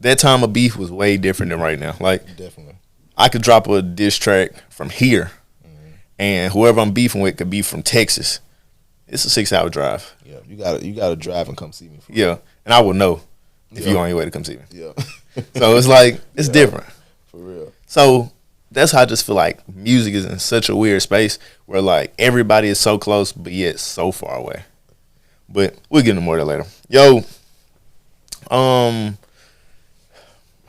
that time of beef was way different than right now. Like, Definitely. I could drop a diss track from here, and whoever I'm beefing with could be from Texas. It's a 6-hour drive. Yeah, you gotta drive and come see me. Yeah, and I would know if you on your way to come see me. Yeah. So it's like, it's different. For real. So that's how I just feel like music is in such a weird space where like everybody is so close but yet so far away. But we'll get into more of that later. Yo,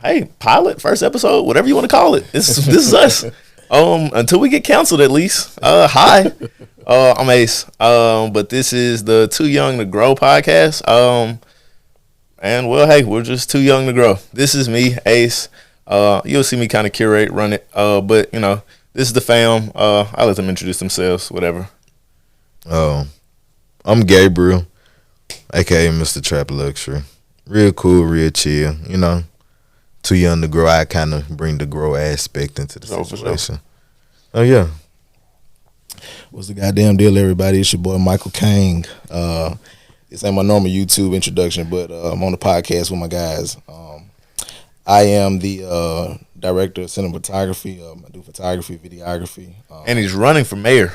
hey, pilot, first episode, whatever you want to call it. This is us. Until we get canceled at least. Hi. I'm Ace. But this is the Too Young to Grow podcast. And well, hey, we're just too young to grow. This is me, Ace. You'll see me kind of curate, run it. But you know, this is the fam. I'll let them introduce themselves, whatever. I'm Gabriel, aka Mr. Trap Luxury. Real cool, real chill. You know, too young to grow. I kind of bring the grow aspect into the situation. Oh yeah. What's the goddamn deal, everybody? It's your boy Michael Kang. This ain't my normal YouTube introduction, but I'm on the podcast with my guys. I am the director of cinematography. I do photography, videography. And he's running for mayor.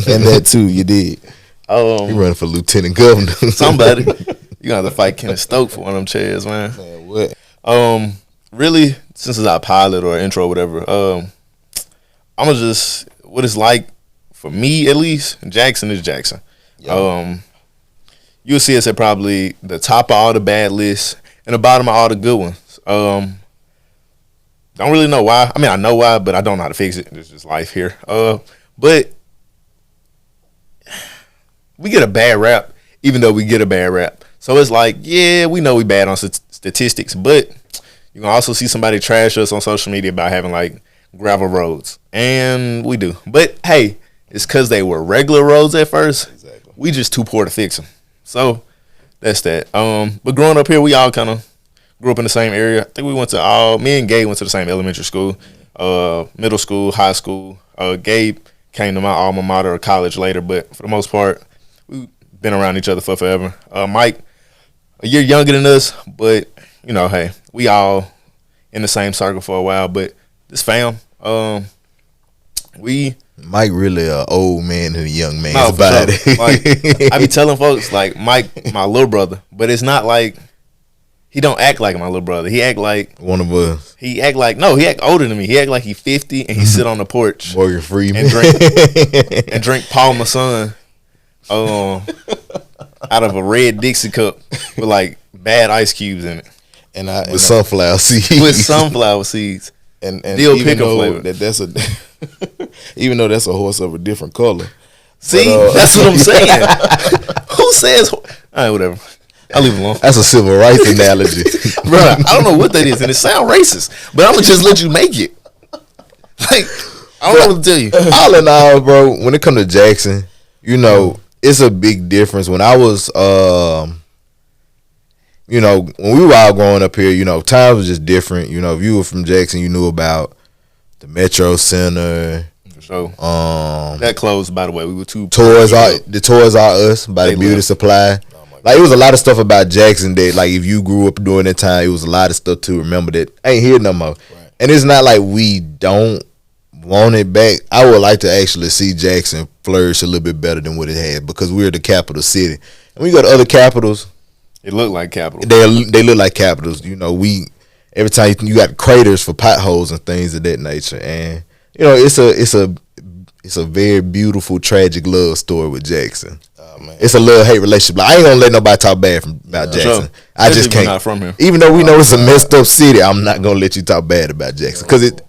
And that too, you did. He running for lieutenant governor. Somebody. You gonna have to fight Kenneth Stokes for one of them chairs, man. Man, what? Really, since it's our pilot or intro or whatever, I'm gonna just, what it's like for me at least, Jackson is Jackson. Yep. You'll see us at probably the top of all the bad lists and the bottom of all the good ones. Don't really know why. I mean, I know why, but I don't know how to fix it. It's just life here. But we get a bad rap, even though we get a bad rap. So it's like, yeah, we know we bad on statistics, but you can also see somebody trash us on social media about having like gravel roads, and we do. But hey, it's because they were regular roads at first. Exactly. We just too poor to fix them. So that's that. But growing up here, we all kind of grew up in the same area. I think we went to me and Gabe went to the same elementary school, middle school, high school. Gabe came to my alma mater or college later, but for the most part, we've been around each other for forever. Mike, a year younger than us, but you know, hey, we all in the same circle for a while. But this fam, Mike really a old man in a young man's no, body. Sure. Like, I be telling folks like Mike, my little brother, but it's not like he don't act like my little brother. He act like one of us. He act older than me. He act like he 50 and he sit on the porch Morgan Freeman and drink Paul Masson out of a red Dixie cup with like bad ice cubes in it. With sunflower seeds. With sunflower seeds. And dill pickle flavor. That's a even though that's a horse of a different color. See, but, that's what I'm saying. Who says? All right, whatever. I'll leave it alone. That's a civil rights analogy, bro. I don't know what that is, and it sounds racist, but I'm gonna just let you make it. Like, I don't know what to tell you. All in all, bro, when it comes to Jackson, you know, it's a big difference. When I was, you know, when we were all growing up here, you know, times was just different. You know, if you were from Jackson, you knew about the Metro Center. For sure. That closed, by the way. We were too. The Toys R Us by the Beauty Supply. Like, it was a lot of stuff about Jackson that, like, if you grew up during that time, it was a lot of stuff to remember that ain't here no more. Right. And it's not like we don't want it back. I would like to actually see Jackson flourish a little bit better than what it had, because we're the capital city. And when you go to other capitals, it look like capitals. They look like capitals. You know, every time you got craters for potholes and things of that nature. And, you know, it's a very beautiful, tragic love story with Jackson. Man. It's a love-hate relationship. Like, I ain't gonna let nobody talk bad about Jackson. Sure. I just can't. Not from here. Even though we know it's a messed up city, I'm not gonna let you talk bad about Jackson, because it's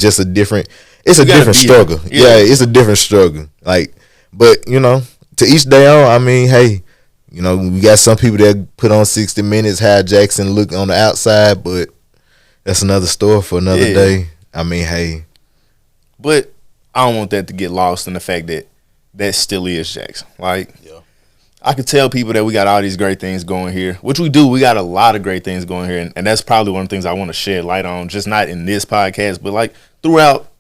just a different. It's a different struggle. Yeah, it's a different struggle. Like, but you know, to each their own. I mean, hey, you know, we got some people that put on 60 Minutes how Jackson look on the outside, but that's another story for another day. I mean, hey, but I don't want that to get lost in the fact that still is Jackson. Like, I could tell people that we got all these great things going here, which we do. We got a lot of great things going here, and that's probably one of the things I want to shed light on, just not in this podcast, but like throughout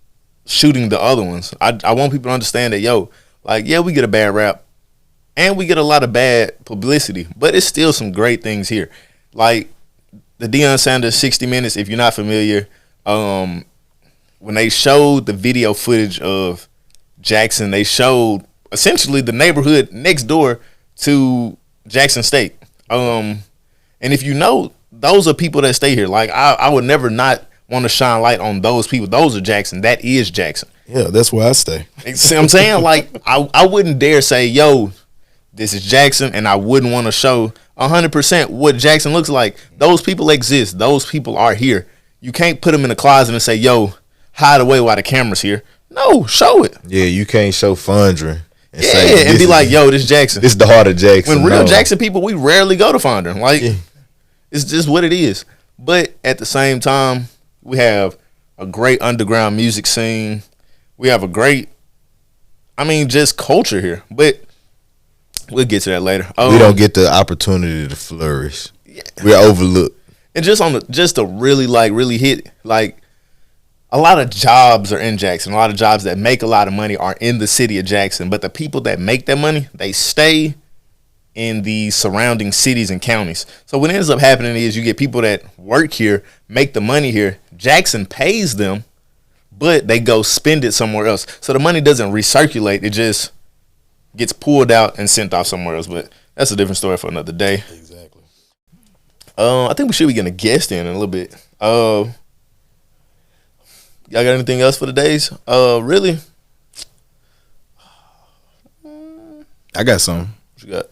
shooting the other ones. I want people to understand that, we get a bad rap, and we get a lot of bad publicity, but it's still some great things here. Like the Deion Sanders 60 Minutes, if you're not familiar, when they showed the video footage of Jackson, they showed essentially the neighborhood next door to Jackson State. And if you know, those are people that stay here. Like I would never not want to shine light on those people. Those are Jackson. That is Jackson. Yeah, that's where I stay. See what I'm saying? Like I wouldn't dare say, yo, this is Jackson, and I wouldn't want to show 100% what Jackson looks like. Those people exist. Those people are here. You can't put them in a closet and say, yo, hide away while the camera's here. No, show it. Yeah, you can't show Fondren. And be like, yo, this Jackson. This is the heart of Jackson. When real Jackson people, we rarely go to Fondren. Like, it's just what it is. But at the same time, we have a great underground music scene. We have a great, just culture here. But we'll get to that later. We don't get the opportunity to flourish. Yeah. We're overlooked. And just to really hit, like, a lot of jobs are in Jackson. A lot of jobs that make a lot of money are in the city of Jackson. But the people that make that money, they stay in the surrounding cities and counties. So what ends up happening is you get people that work here, make the money here. Jackson pays them, but they go spend it somewhere else. So the money doesn't recirculate. It just gets pulled out and sent off somewhere else. But that's a different story for another day. Exactly. I think we should be getting a guest in a little bit. Y'all got anything else for the days? Really? I got some. What you got?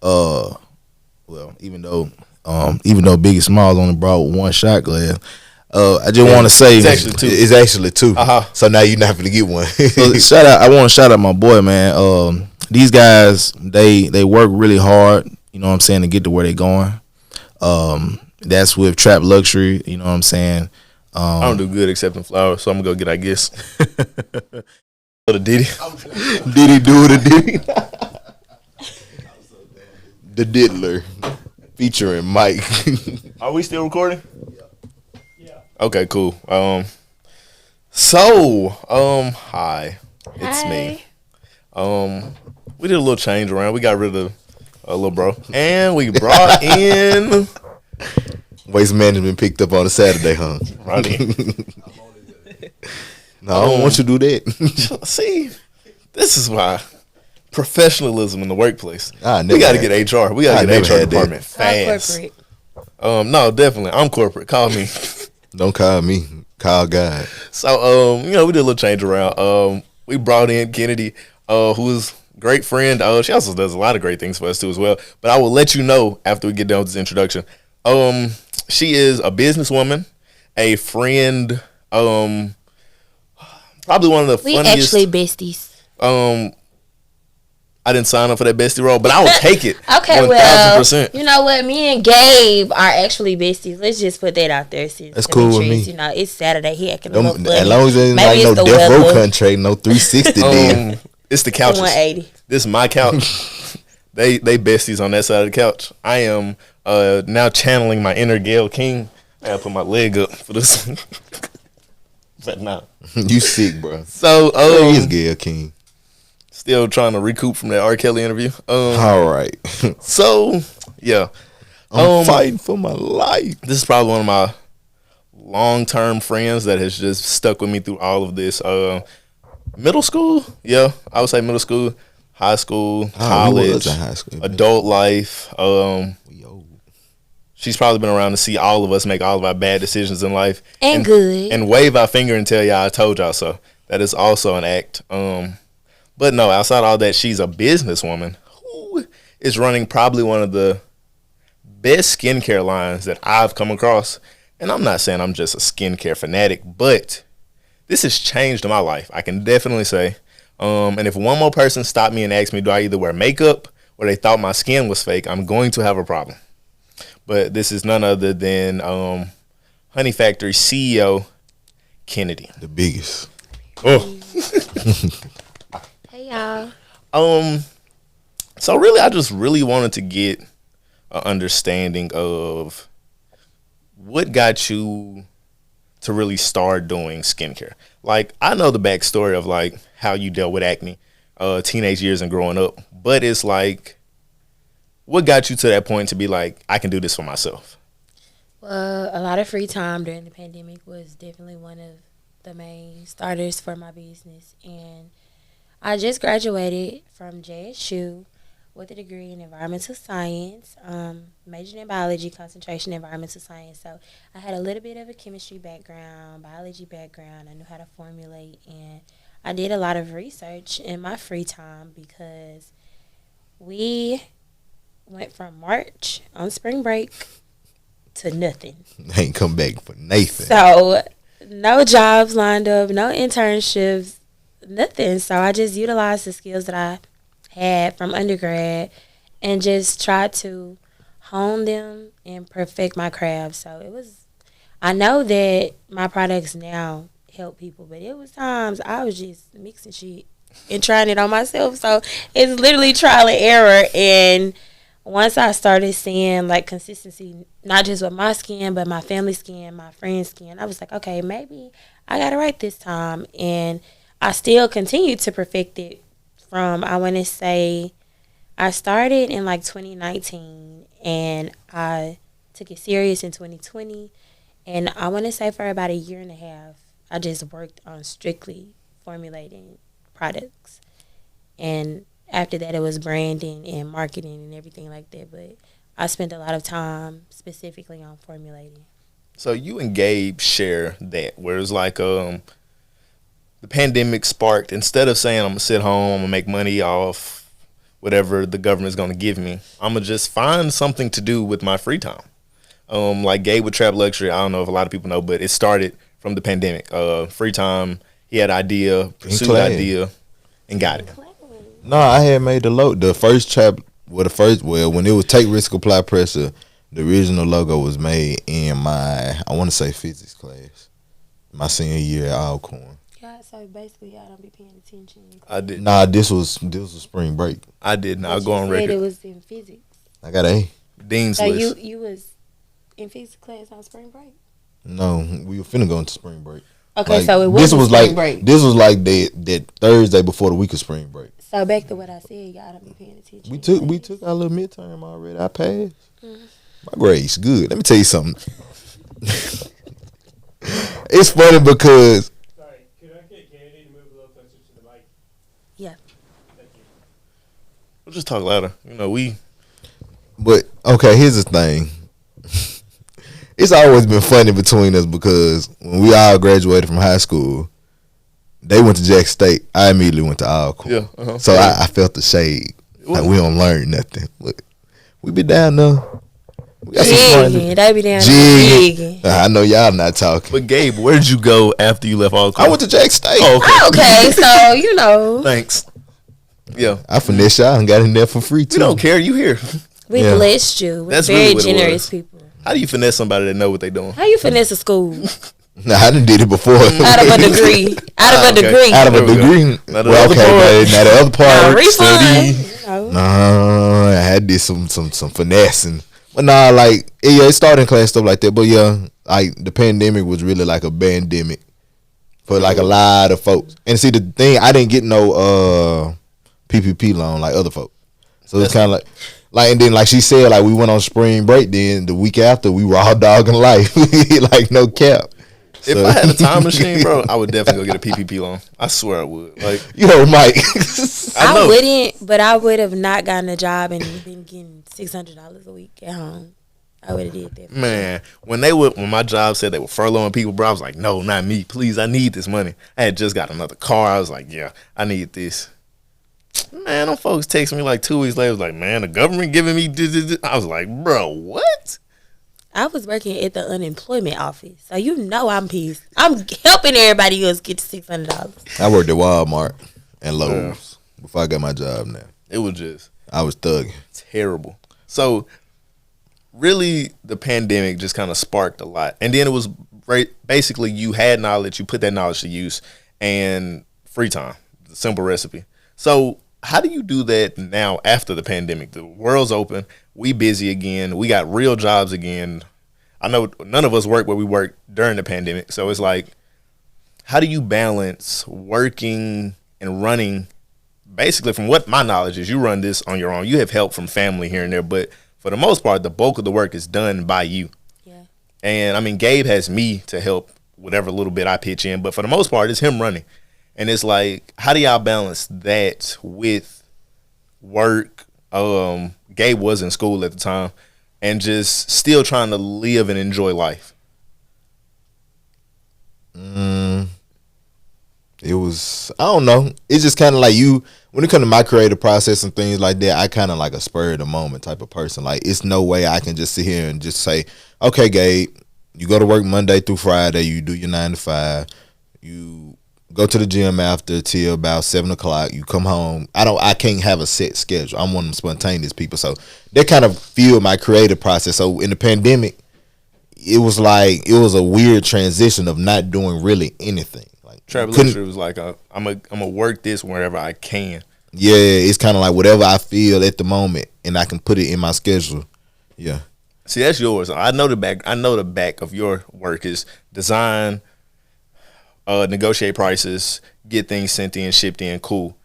Well, even though Biggie Smalls only brought one shot glass, I just want to say it's actually two. Uh-huh. So now you're not gonna get one. So I want to shout out my boy, man. These guys, they work really hard. You know what I'm saying, to get to where they going. That's with Trap Luxury. You know what I'm saying. I don't do good accepting flowers, so I'm gonna go get, I guess. The Diddy. Diddy do the Diddy. The Diddler, featuring Mike. Are we still recording? Yeah. Okay, cool. Hi, it's me. We did a little change around. We got rid of a little bro, and we brought in. Waste management picked up on a Saturday, huh? Right. No, I don't want you to do that. See, this is why professionalism in the workplace. We got to get HR. We got to get HR department fast. I'm corporate. No, definitely. I'm corporate. Call me. Don't call me. Call God. So, we did a little change around. We brought in Kennedy, who is a great friend. She also does a lot of great things for us too as well. But I will let you know after we get done with this introduction. She is a businesswoman, a friend, probably one of the funniest. We actually besties. I didn't sign up for that bestie role, but I will take it. Okay, 1,000%. You know what? Me and Gabe are actually besties. Let's just put that out there. That's cool with me. You know, it's Saturday. He acting a little funny. As long as there's like no death row country, no 360 then. It's the couches. 180. This is my couch. They besties on that side of the couch. I am now channeling my inner Gail King. I gotta put my leg up for this. But no. You sick, bro. So where is Gail King? Still trying to recoup from that R. Kelly interview. All right. So yeah, I'm fighting for my life. This is probably one of my long-term friends that has just stuck with me through all of this. Middle school, yeah, I would say middle school, high school, college, high school, adult life. She's probably been around to see all of us make all of our bad decisions in life and good, and wave our finger and tell y'all I told y'all so. That is also an act. But no, outside all that, she's a businesswoman who is running probably one of the best skincare lines that I've come across. And I'm not saying I'm just a skincare fanatic, but this has changed my life. I can definitely say. And if one more person stopped me and asked me, do I either wear makeup or they thought my skin was fake, I'm going to have a problem. But this is none other than Honey Factory CEO Kennedy. The biggest. Oh. Hey y'all. So really, I just really wanted to get an understanding of what got you to really start doing skincare. Like, I know the backstory of like how you dealt with acne teenage years and growing up. But it's like, what got you to that point to be like, I can do this for myself? Well, a lot of free time during the pandemic was definitely one of the main starters for my business. And I just graduated from JSU with a degree in environmental science, majored in biology, concentration in environmental science. So I had a little bit of a chemistry background, biology background. I knew how to formulate, and I did a lot of research in my free time because we went from March on spring break to nothing. Ain't come back for Nathan. So no jobs lined up, no internships, nothing. So I just utilized the skills that I had from undergrad and just tried to hone them and perfect my craft. So it was, I know that my products now help people, but it was times I was just mixing shit and trying it on myself. So it's literally trial and error. And once I started seeing like consistency, not just with my skin, but my family skin, my friend's skin, I was like, okay, maybe I got it right this time. And I still continue to perfect it from, I want to say, I started in like 2019 and I took it serious in 2020. And I want to say for about a year and a half, I just worked on strictly formulating products. And after that, it was branding and marketing and everything like that. But I spent a lot of time specifically on formulating. So you and Gabe share that, where it's like the pandemic sparked, instead of saying I'm going to sit home, I'm going to make money off whatever the government's going to give me, I'm going to just find something to do with my free time. Like Gabe with Trap Luxury, I don't know if a lot of people know, but it started from the pandemic. Free time, he had an idea, pursued the idea, and got it. No, I had made the first trap. When it was Take Risk, Apply Pressure, the original logo was made in my, I want to say, physics class, my senior year at Alcorn. Yeah, so basically y'all don't be paying attention. I did. Nah, this was spring break. I did not go on record. It was in physics. I got A. Dean's so list. you was in physics class on spring break? No, we were finna go into spring break. Okay, like, so it was spring break. This was like that Thursday before the week of spring break. So back to what I said, y'all don't be paying attention. We took our little midterm already. I passed. My grades good. Let me tell you something. It's funny because. Sorry, could I get Candy to move a little closer to the mic? Yeah. Thank you. We'll just talk louder. But okay, here's the thing. It's always been funny between us because when we all graduated from high school, they went to Jack State. I immediately went to Alcorn. Yeah. Uh-huh. So I felt the shade. Like we don't learn nothing. But we be down there. We got Jigging. They be down there jigging. I know y'all not talking. But Gabe, where'd you go after you left Alcorn? I went to Jack State. Oh, okay. Okay, so you know. Thanks. Yeah. I finessed y'all and got in there for free too. We don't care. You here. We blessed you. We're That's very really what it generous was. people. How do you finesse somebody that know what they doing? How you finesse a school? Nah, I done did it before. Out of a degree. Out of a degree. Out of a There we go. degree. Now the Well, other okay, part. but now the other part, refund. study. You know. Nah, I had did some finessing. But nah, like it started in class stuff like that. But yeah, like the pandemic was really like a pandemic for like a lot of folks. And see the thing, I didn't get no PPP loan like other folks. So it's kind of like and then like she said, like we went on spring break. Then the week after, we were all dogging life, like no cap. If I had a time machine, bro, I would definitely go get a PPP loan. I swear I would. Like, You know, Mike. I know. I wouldn't, but I would have not gotten a job and been getting $600 a week at home. I would have did that. Man, when my job said they were furloughing people, bro, I was like, no, not me. Please, I need this money. I had just got another car. I was like, yeah, I need this. Man, them folks texted me like 2 weeks later. I was like, man, the government giving me this. I was like, bro, what? I was working at the unemployment office, so you know I'm pissed. I'm helping everybody else get to $600. I worked at Walmart and Lowe's before I got my job now. It was just I was thugging. terrible. So, really, the pandemic just kind of sparked a lot. And then it was basically you had knowledge, you put that knowledge to use, and free time, the simple recipe. So, how do you do that now after the pandemic? The world's open. We busy again. We got real jobs again. I know none of us work where we worked during the pandemic. So it's like, how do you balance working and running basically, from what my knowledge is, you run this on your own. You have help from family here and there, but for the most part, the bulk of the work is done by you. Yeah. And I mean, Gabe has me to help whatever little bit I pitch in, but for the most part, it's him running. And it's like, how do y'all balance that with work? Gabe was in school at the time, and just still trying to live and enjoy life. It was, I don't know. It's just kind of like you, when it comes to my creative process and things like that, I kind of like a spur of the moment type of person. Like, it's no way I can just sit here and just say, okay, Gabe, you go to work Monday through Friday, you do your 9 to 5, you go to the gym after till about 7 o'clock, you come home. I can't have a set schedule. I'm one of them spontaneous people. So that kind of fueled my creative process. So in the pandemic, it was like, it was a weird transition of not doing really anything. Trevor literally was like, I'm a work this wherever I can. Yeah, it's kind of like whatever I feel at the moment, and I can put it in my schedule. Yeah. See, that's yours. I know the back of your work is design, negotiate prices, get things sent in, shipped in, cool.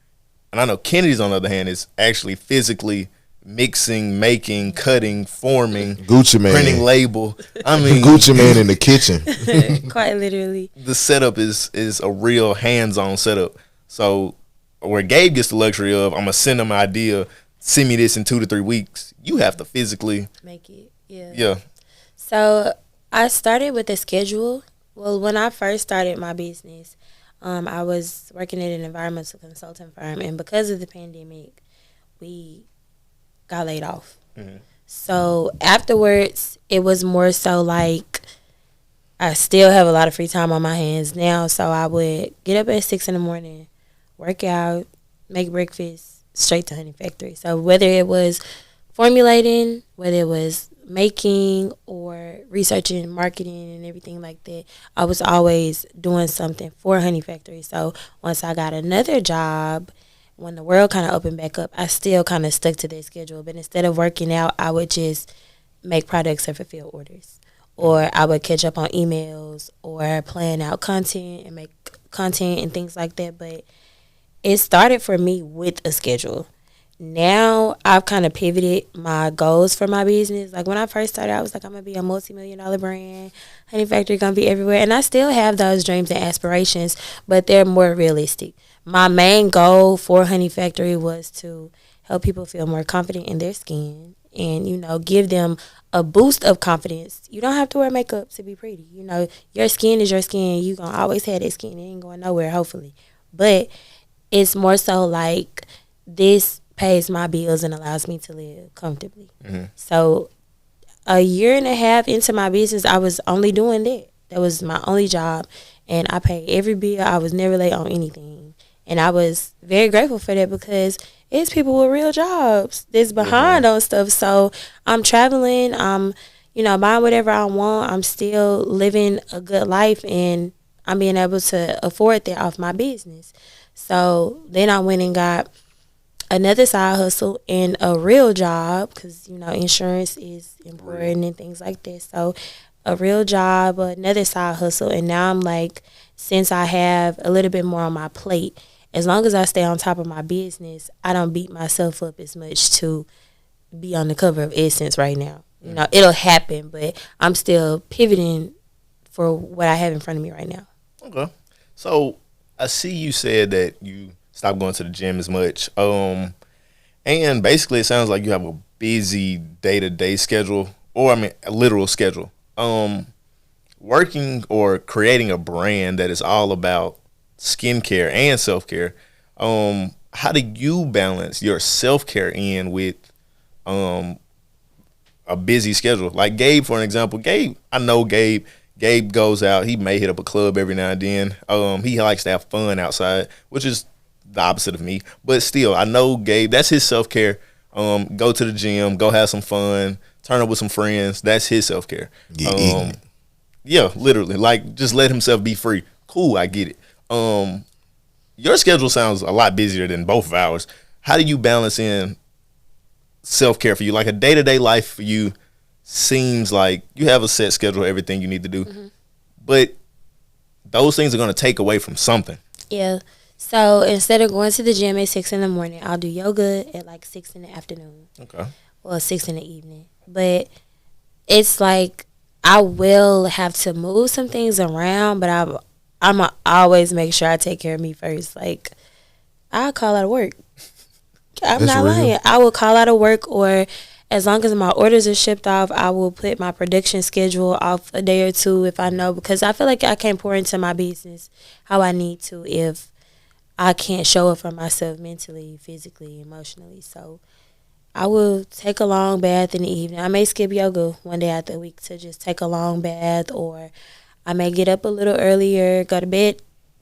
And I know Kennedy's, on the other hand, is actually physically mixing, making, cutting, forming, Gucci man, printing label. I mean, Gucci man in the kitchen. Quite literally. The setup is a real hands-on setup. So where Gabe gets the luxury of, I'm gonna send him an idea, send me this in 2 to 3 weeks. You have to physically make it. Yeah. Yeah. So I started with a schedule. Well, when I first started my business, I was working at an environmental consulting firm, and because of the pandemic, we got laid off. Mm-hmm. So afterwards, it was more so like I still have a lot of free time on my hands now. So I would get up at 6 in the morning, work out, make breakfast, straight to Honey Factory. So whether it was formulating, whether it was making or researching, marketing, and everything like that, I was always doing something for Honey Factory. So once I got another job, when the world kind of opened back up, I still kind of stuck to that schedule. But instead of working out, I would just make products and fulfill orders. Or I would catch up on emails or plan out content and make content and things like that. But it started for me with a schedule. Now I've kind of pivoted my goals for my business. Like when I first started, I was like, I'm going to be a multi-million-dollar brand. Honey Factory going to be everywhere. And I still have those dreams and aspirations, but they're more realistic. My main goal for Honey Factory was to help people feel more confident in their skin and, you know, give them a boost of confidence. You don't have to wear makeup to be pretty. You know, your skin is your skin. You're going to always have that skin. It ain't going nowhere, hopefully. But it's more so like this pays my bills and allows me to live comfortably. Mm-hmm. So a year and a half into my business, I was only doing that. That was my only job. And I paid every bill. I was never late on anything. And I was very grateful for that because it's people with real jobs that's behind on stuff. So I'm traveling. I'm, you know, buying whatever I want. I'm still living a good life, and I'm being able to afford that off my business. So then I went and got another side hustle and a real job because, you know, insurance is important and things like that. So a real job, another side hustle. And now I'm like, since I have a little bit more on my plate, as long as I stay on top of my business, I don't beat myself up as much to be on the cover of Essence right now. You know, it'll happen, but I'm still pivoting for what I have in front of me right now. Okay. So I see you said that you stopped going to the gym as much. And basically it sounds like you have a busy day-to-day schedule, or I mean a literal schedule. Working or creating a brand that is all about skincare and self-care, how do you balance your self-care in with a busy schedule? Like Gabe, for an example. I know Gabe goes out. He may hit up a club every now and then. He likes to have fun outside, which is the opposite of me. But still, I know Gabe, that's his self-care. Go to the gym, go have some fun, turn up with some friends. That's his self-care. Yeah, literally. Like, just let himself be free. Cool, I get it. Your schedule sounds a lot busier than both of ours. How do you balance in self-care for you? Like a day-to-day life for you seems like you have a set schedule, everything you need to do. Mm-hmm. But those things are going to take away from something. Yeah. So instead of going to the gym at 6 in the morning, I'll do yoga at like 6 in the afternoon. Okay. Well, 6 in the evening. But it's like I will have to move some things around, but I'm always make sure I take care of me first. Like, I'll call out of work. I'm That's not real. lying. I will call out of work, or as long as my orders are shipped off, I will put my production schedule off a day or two if I know, because I feel like I can't pour into my business how I need to if I can't show up for myself mentally, physically, emotionally. So I will take a long bath in the evening. I may skip yoga one day out the week to just take a long bath, or I may get up a little earlier, go to bed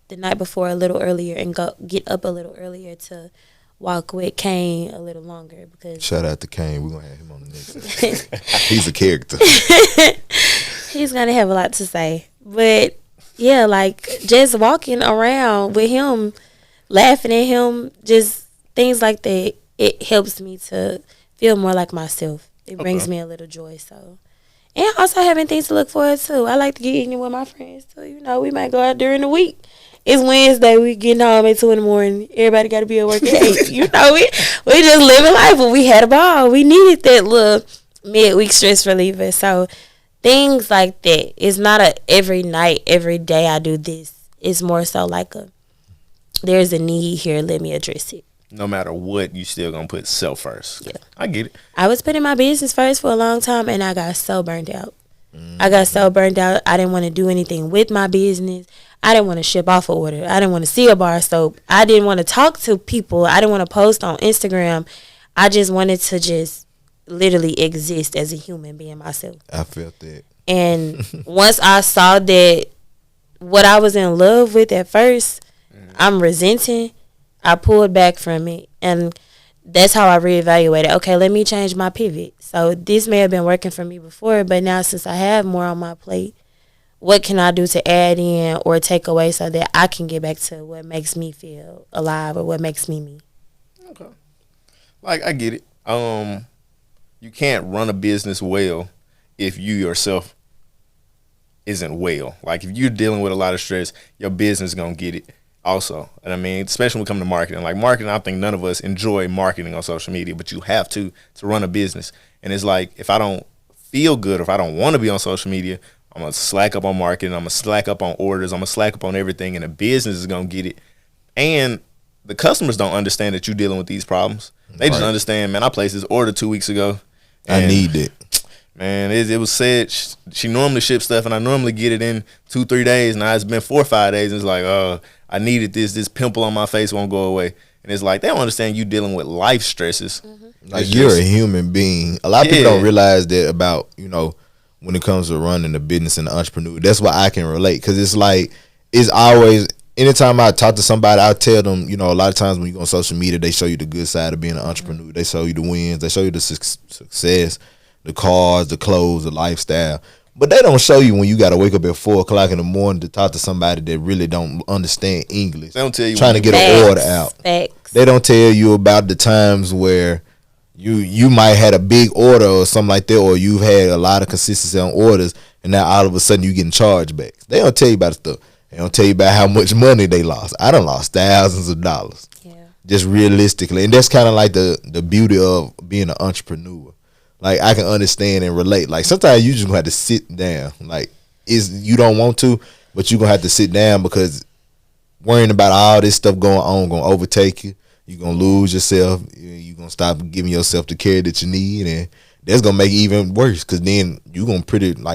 the night before a little earlier, and go get up a little earlier to walk with Kane a little longer, because Shout out to Kane. We're gonna have him on the next episode. He's a character. he's gonna have a lot to say. But yeah, like just walking around with him, laughing at him, just things like that, it helps me to feel more like myself. It brings me a little joy. So, and also having things to look forward to. I like to get eating with my friends too. You know, we might go out during the week. It's Wednesday. We getting home at 2 in the morning. Everybody got to be at work at 8. You know, we just living life. But we had a ball. We needed that little midweek stress reliever. So things like that. It's not a every night, every day I do this. It's more so like there's a need here. Let me address it. No matter what, you still gonna put self first. Yeah. I get it. I was putting my business first for a long time, and I got so burned out. I got so burned out. I didn't want to do anything with my business. I didn't want to ship off an order. I didn't want to see a bar of soap. I didn't want to talk to people. I didn't want to post on Instagram. I just wanted to just literally exist as a human being myself. I felt that. And once I saw that what I was in love with at first, I'm resenting, I pulled back from it. And that's how I reevaluated. Okay, let me change my pivot. So this may have been working for me before, but now since I have more on my plate, what can I do to add in or take away so that I can get back to what makes me feel alive or what makes me me? Okay. Like, I get it. You can't run a business well if you yourself isn't well. Like, if you're dealing with a lot of stress, your business is gonna get it also. And I mean, especially when it comes to marketing. Like, marketing, I think none of us enjoy marketing on social media, but you have to run a business. And it's like, if I don't feel good or if I don't want to be on social media, I'm going to slack up on marketing. I'm going to slack up on orders. I'm going to slack up on everything, and the business is going to get it. And the customers don't understand that you're dealing with these problems. They just understand, man, I placed this order 2 weeks ago. I need it. Man, it was said she normally ships stuff, and I normally get it in 2-3 days. Now it's been 4 or 5 days, and it's like, I needed this pimple on my face won't go away. And it's like, they don't understand you dealing with life stresses. Like, you're a human being. A lot of people don't realize that about, when it comes to running a business and the entrepreneur. That's why I can relate, because it's like, it's always, anytime I talk to somebody, I tell them, a lot of times when you go on social media, they show you the good side of being an entrepreneur. They show you the wins. They show you the success, the cars, the clothes, the lifestyle. But they don't show you when you got to wake up at 4 o'clock in the morning to talk to somebody that really don't understand English. They don't tell you trying to get an order out. Facts. They don't tell you about the times where you might had a big order or something like that, or you've had a lot of consistency on orders, and now all of a sudden you getting chargebacks. They don't tell you about stuff. They don't tell you about how much money they lost. I done lost thousands of dollars. Yeah. Just realistically. And that's kind of like the beauty of being an entrepreneur. Like, I can understand and relate. Like, sometimes you just gonna have to sit down. Like, you don't want to, but you gonna have to sit down, because worrying about all this stuff going on gonna overtake you. You're gonna lose yourself. You're gonna stop giving yourself the care that you need, and that's gonna make it even worse, because then you gonna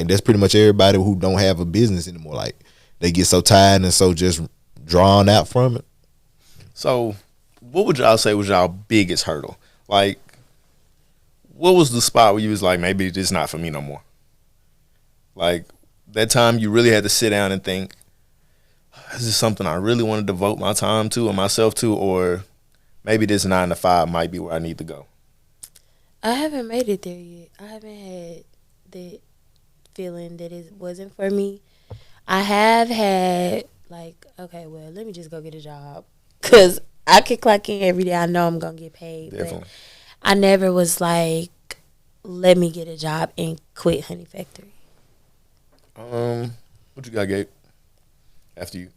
that's pretty much everybody who don't have a business anymore. Like, they get so tired and so just drawn out from it. So, what would y'all say was y'all biggest hurdle? Like, what was the spot where you was like, maybe it's not for me no more? Like, that time you really had to sit down and think, is this something I really want to devote my time to or myself to, or maybe this 9 to 5 might be where I need to go? I haven't made it there yet. I haven't had that feeling that it wasn't for me. I have had, like, okay, well, let me just go get a job, because I can clock in every day. I know I'm going to get paid. Definitely. But I never was like, let me get a job and quit Honey Factory. What you got, Gabe? After you.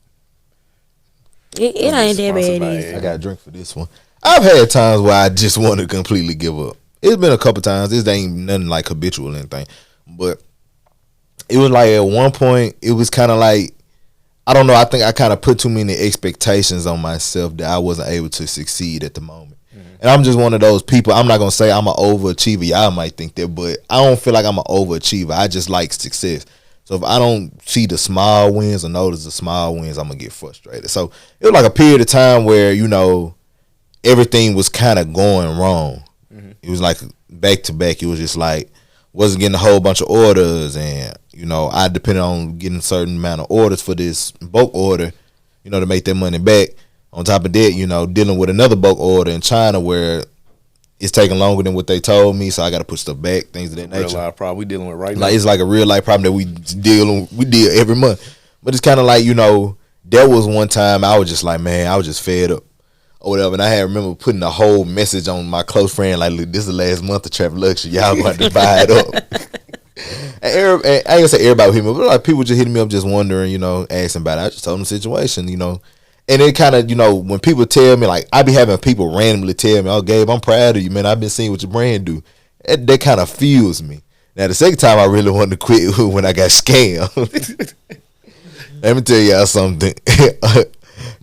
It ain't that Sponsored bad by either. I got a drink for this one. I've had times where I just want to completely give up. It's been a couple times. This ain't nothing like habitual or anything, but it was like at one point it was kind of like, I don't know. I think I kind of put too many expectations on myself that I wasn't able to succeed at the moment. And I'm just one of those people. I'm not gonna say I'm an overachiever. Y'all might think that, but I don't feel like I'm an overachiever. I just like success. So if I don't see the small wins or notice the small wins, I'm gonna get frustrated. So it was like a period of time where, you know, everything was kind of going wrong. It was like back to back. It was just like wasn't getting a whole bunch of orders, and you know I depended on getting a certain amount of orders for this bulk order, you know, to make that money back. On top of that, you know, dealing with another bulk order in China where it's taking longer than what they told me, so I got to put stuff back, things of that Real nature. life problem we dealing with right now. Like it's like a real life problem that we deal every month. But it's kind of like, you know, there was one time I was just like, man, I was just fed up or whatever. And I remember putting a whole message on my close friend like, look, this is the last month of Travel Luxury. Y'all going to buy it up. And I ain't gonna say everybody hit me up, but like people just hitting me up just wondering, you know, asking about it. I just told them the situation, you know. And it kind of, you know, when people tell me, like, I be having people randomly tell me, oh, Gabe, I'm proud of you, man. I've been seeing what your brand do. That kind of fuels me. Now, the second time I really wanted to quit was when I got scammed. Let me tell y'all something.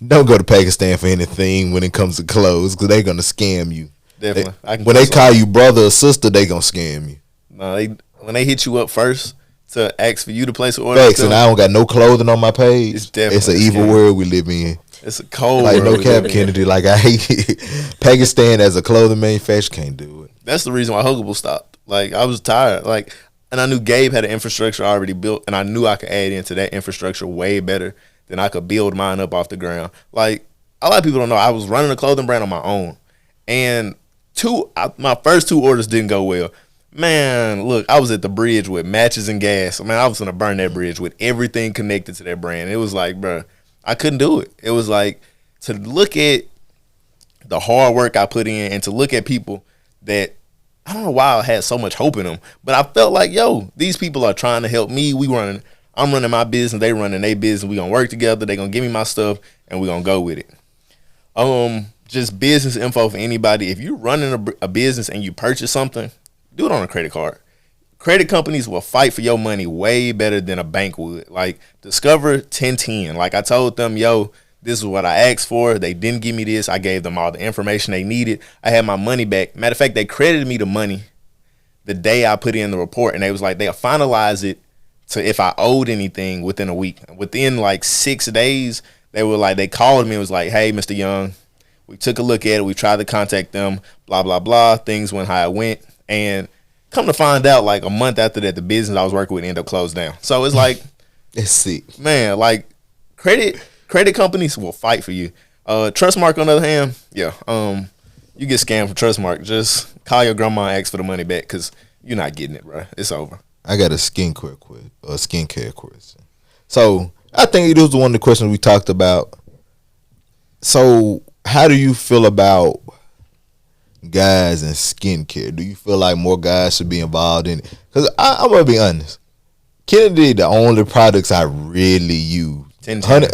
Don't go to Pakistan for anything when it comes to clothes, because they're going to scam you. Definitely. When they call you brother or sister, they going to scam you. No, when they hit you up first to ask for you to place an order. Facts, and I don't got no clothing on my page. It's an evil world we live in. It's a cold like world. No cap, Kennedy. Like I hate it. Pakistan as a clothing manufacturer can't do it. That's the reason why Huggable stopped. Like I was tired. Like, and I knew Gabe had an infrastructure already built, and I knew I could add into that infrastructure way better than I could build mine up off the ground. Like a lot of people don't know, I was running a clothing brand on my own, and my first 2 orders didn't go well. Man, look, I was at the bridge with matches and gas. Man, I was gonna burn that bridge with everything connected to that brand. It was like, bro, I couldn't do it. It was like, to look at the hard work I put in and to look at people that, I don't know why I had so much hope in them, but I felt like, yo, these people are trying to help me. I'm running my business, they running their business. We gonna work together. They gonna give me my stuff, and we gonna go with it. Just business info for anybody. If you're running a business and you purchase something, do it on a credit card. Credit companies will fight for your money way better than a bank would. Like Discover 1010. Like I told them, yo, this is what I asked for. They didn't give me this. I gave them all the information they needed. I had my money back. Matter of fact, they credited me the money the day I put in the report, and they was like, they'll finalize it to if I owed anything within a week. Within like 6 days, they called me and was like, hey, Mr. Young, we took a look at it. We tried to contact them, blah, blah, blah. Things went how it went. And come to find out, like a month after that, the business I was working with ended up closed down. So it's like, it's sick, man. Like credit companies will fight for you. Trustmark, on the other hand, yeah, you get scammed from Trustmark. Just call your grandma and ask for the money back, because you're not getting it, bro. It's over. I got a skincare question. So I think it was one of the questions we talked about. So how do you feel about guys and skincare? Do you feel like more guys should be involved in it? Because I'm gonna be honest, Kennedy, the only products I really use, honey,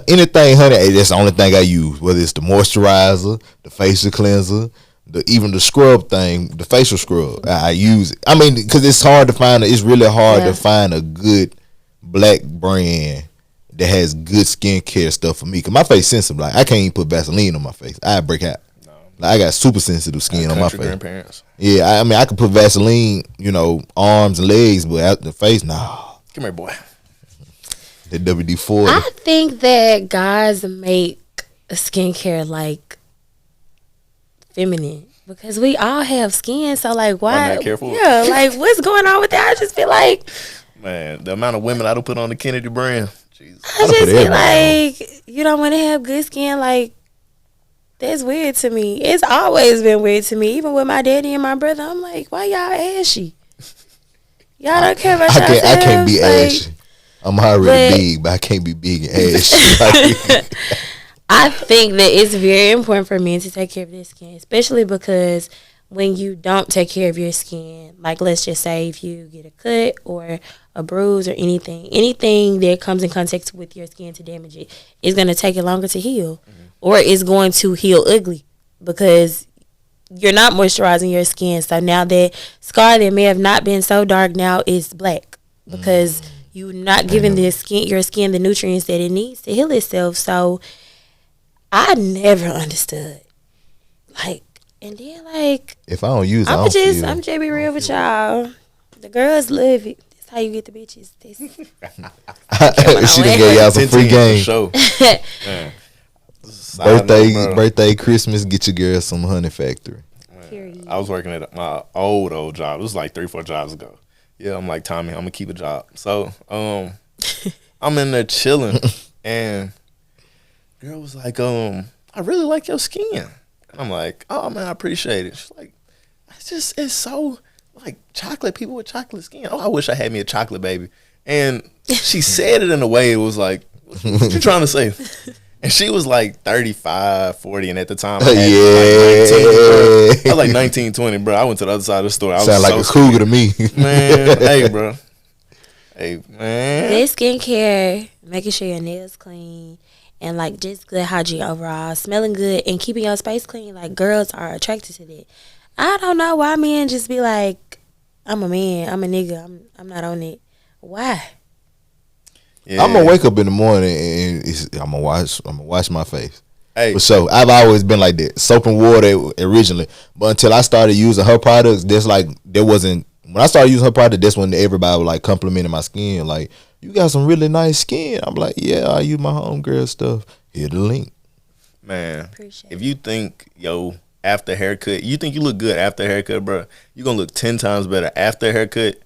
anything honey, that's the only thing I use. Whether it's the moisturizer, the facial cleanser, even the scrub thing, the facial scrub, I use it. I mean, because it's hard to find. It's really hard to find a good black brand that has good skincare stuff for me. Cause my face sensitive. Like I can't even put Vaseline on my face. I break out. Like I got super sensitive skin on my face. Grandparents. Yeah, I mean I could put Vaseline, you know, arms and legs, but out the face, nah. Come here, boy. The WD-40. I think that guys make skincare like feminine, because we all have skin. So like, why? I'm not careful. Yeah, like what's going on with that? I just feel like, man, the amount of women I don't put on the Kennedy brand. Jesus. I just feel like you don't want to have good skin. Like that's weird to me. It's always been weird to me. Even with my daddy and my brother, I'm like, why y'all ashy? Y'all don't care about yourselves. I can't be ashy. I'm already big, but I can't be big and ashy. I think that it's very important for men to take care of their skin, especially because when you don't take care of your skin, like let's just say if you get a cut or a bruise or anything that comes in contact with your skin to damage it, it's going to take it longer to heal, or it's going to heal ugly because you're not moisturizing your skin. So now that scar that may have not been so dark now is black because you're not giving your skin the nutrients that it needs to heal itself. So I never understood. Like, and then like, If I don't use it, I'm just be real with y'all. The girls love it. That's how you get the bitches. she done gave y'all some free game. Show. Birthday, Christmas, get your girl some Honey Factory. Period. I was working at my old job. It was like 3-4 jobs ago. Yeah, I'm like, Tommy, I'm gonna keep a job. So I'm in there chilling, and girl was like, I really like your skin. I'm like, oh man, I appreciate it. She's like, it's so like chocolate, people with chocolate skin. Oh, I wish I had me a chocolate baby. And she said it in a way it was like, what you trying to say? And she was like 35, 40, and at the time I had like 19, bro. I was like 19, 20, bro. I went to the other side of the store. I was Sound like so a cougar to me. Man, hey, bro. Hey, man. Good skincare, making sure your nails clean, and like just good hygiene overall, smelling good, and keeping your space clean. Like girls are attracted to that. I don't know why men just be like, I'm a man, I'm a nigga, I'm not on it. Why? Yeah. I'm gonna wake up in the morning and I'm gonna wash my face. Hey, for sure. I've always been like that. Soap and water originally, but until I started using her products, when I started using her product, that's when everybody was like complimenting my skin. Like, you got some really nice skin. I'm like, yeah, I use my homegirl stuff. Here the link. Man, Appreciate if you think after haircut, you think you look good after haircut, bro, you're gonna look 10 times better after haircut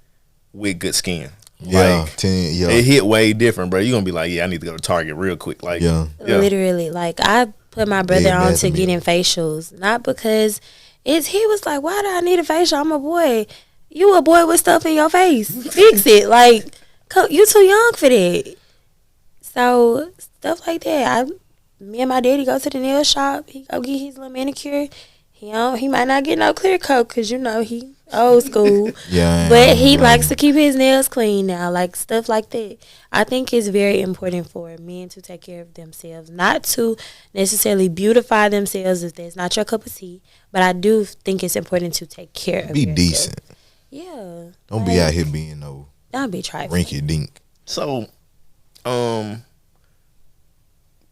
with good skin. Yeah, like, 10, yeah. It hit way different, bro. You're gonna be like, yeah, I need to go to Target real quick. Like, yeah. Literally, like I put my brother on to getting facials, not because he was like, why do I need a facial? I'm a boy. You a boy with stuff in your face. Fix it. Like, you too young for that. So stuff like that. Me and my daddy go to the nail shop. He go get his little manicure. He might not get no clear coat because he old school. Yeah, but he likes to keep his nails clean now, like stuff like that. I think it's very important for men to take care of themselves, not to necessarily beautify themselves if that's not your cup of tea. But I do think it's important to take care of yourself. Be decent. Yeah. Don't be out here being no Don't be trifling. rinky dink. So,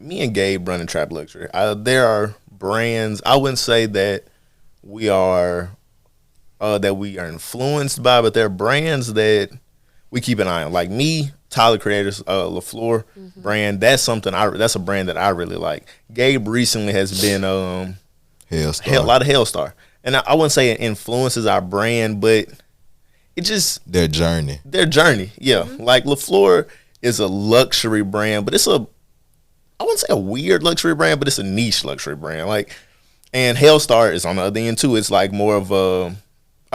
me and Gabe run in Trap Luxury. There are brands. I wouldn't say that we are influenced by, but there are brands that we keep an eye on. Like me, Tyler Creators, LaFleur brand. That's a brand that I really like. Gabe recently has been a lot of Hellstar, and I wouldn't say it influences our brand, but it just their journey. Yeah, like LaFleur is a luxury brand, but I wouldn't say a weird luxury brand, but it's a niche luxury brand. Like, and Hellstar is on the other end too. It's like more of a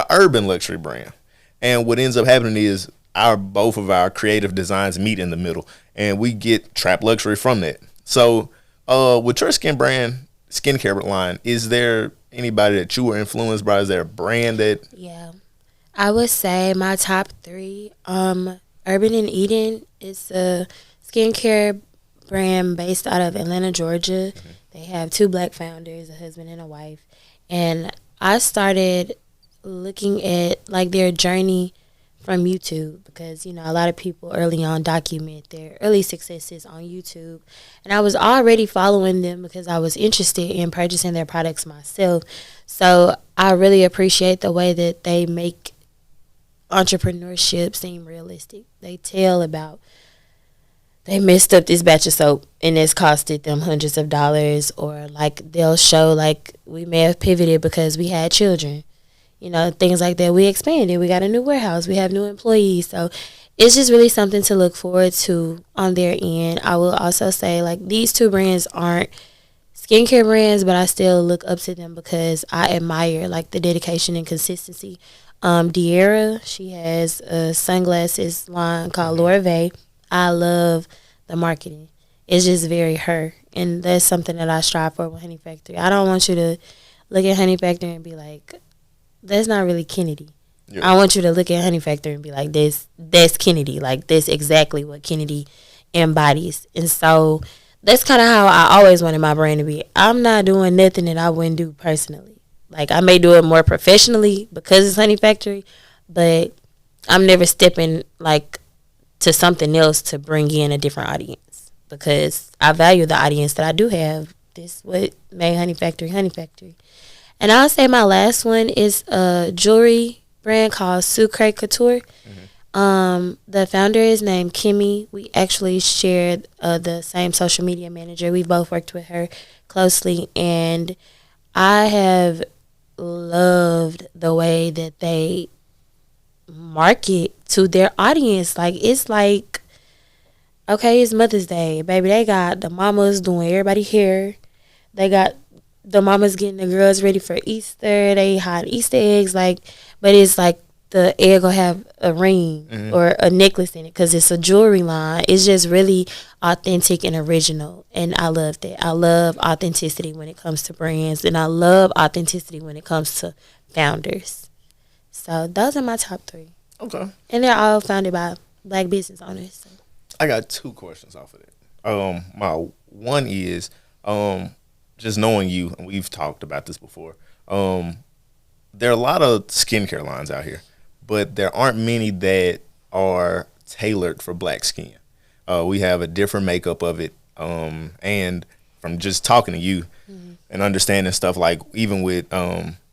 urban luxury brand. And what ends up happening is both of our creative designs meet in the middle, and we get Trap Luxury from that. So, with your skincare line, is there anybody that you were influenced by? Is there a brand that? Yeah, I would say my top 3. Urban and Eden is a skincare brand based out of Atlanta, Georgia. They have 2 black founders, a husband and a wife. And I started looking at like their journey from YouTube because, a lot of people early on document their early successes on YouTube. And I was already following them because I was interested in purchasing their products myself. So I really appreciate the way that they make entrepreneurship seem realistic. They tell about they messed up this batch of soap and it's costed them hundreds of dollars, or like they'll show like we may have pivoted because we had children, things like that. We expanded, we got a new warehouse, we have new employees. So it's just really something to look forward to on their end. I will also say like these 2 brands aren't skincare brands, but I still look up to them because I admire like the dedication and consistency. De'Ara, she has a sunglasses line called Laura Vey. I love the marketing. It's just very her. And that's something that I strive for with Honey Factory. I don't want you to look at Honey Factory and be like, that's not really Kennedy. Yeah. I want you to look at Honey Factory and be like, that's Kennedy. Like, that's exactly what Kennedy embodies. And so that's kind of how I always wanted my brand to be. I'm not doing nothing that I wouldn't do personally. Like, I may do it more professionally because it's Honey Factory, but I'm never stepping, like, to something else to bring in a different audience because I value the audience that I do have. This what made Honey Factory Honey Factory. And I'll say my last one is a jewelry brand called Sucre Couture. The founder is named Kimmy. We actually shared the same social media manager. We both worked with her closely, and I have loved the way that they market to their audience. Like, it's like, okay, it's Mother's Day, baby. They got the mamas doing everybody hair. They got the mamas getting the girls ready for Easter. They hide Easter eggs, like, but it's like the egg will have a ring or a necklace in it because it's a jewelry line. It's just really authentic and original, and I love that. I love authenticity when it comes to brands, and I love authenticity when it comes to founders. So those are my top 3. Okay. And they're all founded by Black business owners. So. I got 2 questions off of that. My one is, just knowing you, and we've talked about this before. There are a lot of skincare lines out here, but there aren't many that are tailored for Black skin. We have a different makeup of it, and from just talking to you and understanding stuff, like even with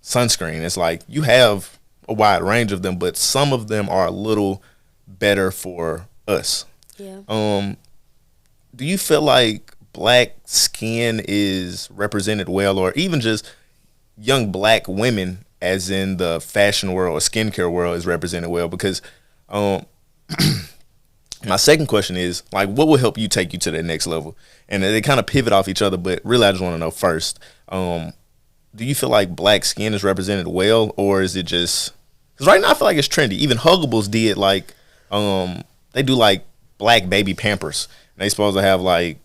sunscreen, it's like you have a wide range of them, but some of them are a little better for us. Yeah. Do you feel like Black skin is represented well, or even just young Black women, as in the fashion world or skincare world, is represented well? Because my second question is, like, what will help you take you to that next level? And they kind of pivot off each other, but really I just want to know first, do you feel like Black skin is represented well, or is it just, because right now I feel like it's trendy. Even Huggables did, like, they do like Black baby Pampers, and they supposed to have like,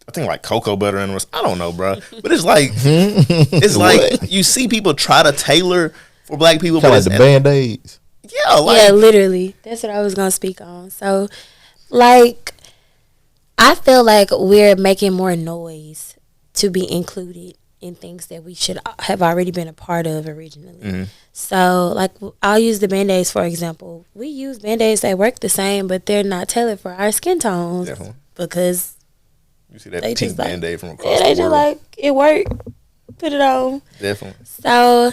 I think like cocoa butter in them. I don't know, bro. But it's like, it's like you see people try to tailor for Black people, Kind but of like the Band-Aids. yeah, like, Yeah, literally. That's what I was going to speak on. So, like, I feel like we're making more noise to be included in things that we should have already been a part of originally. So, like, I'll use the Band-Aids, for example. We use Band-Aids that work the same, but they're not tailored for our skin tones. Definitely. Because you see that they pink just like, Band-Aid from across yeah, they the just world. like, it worked. Put it on. Definitely. So,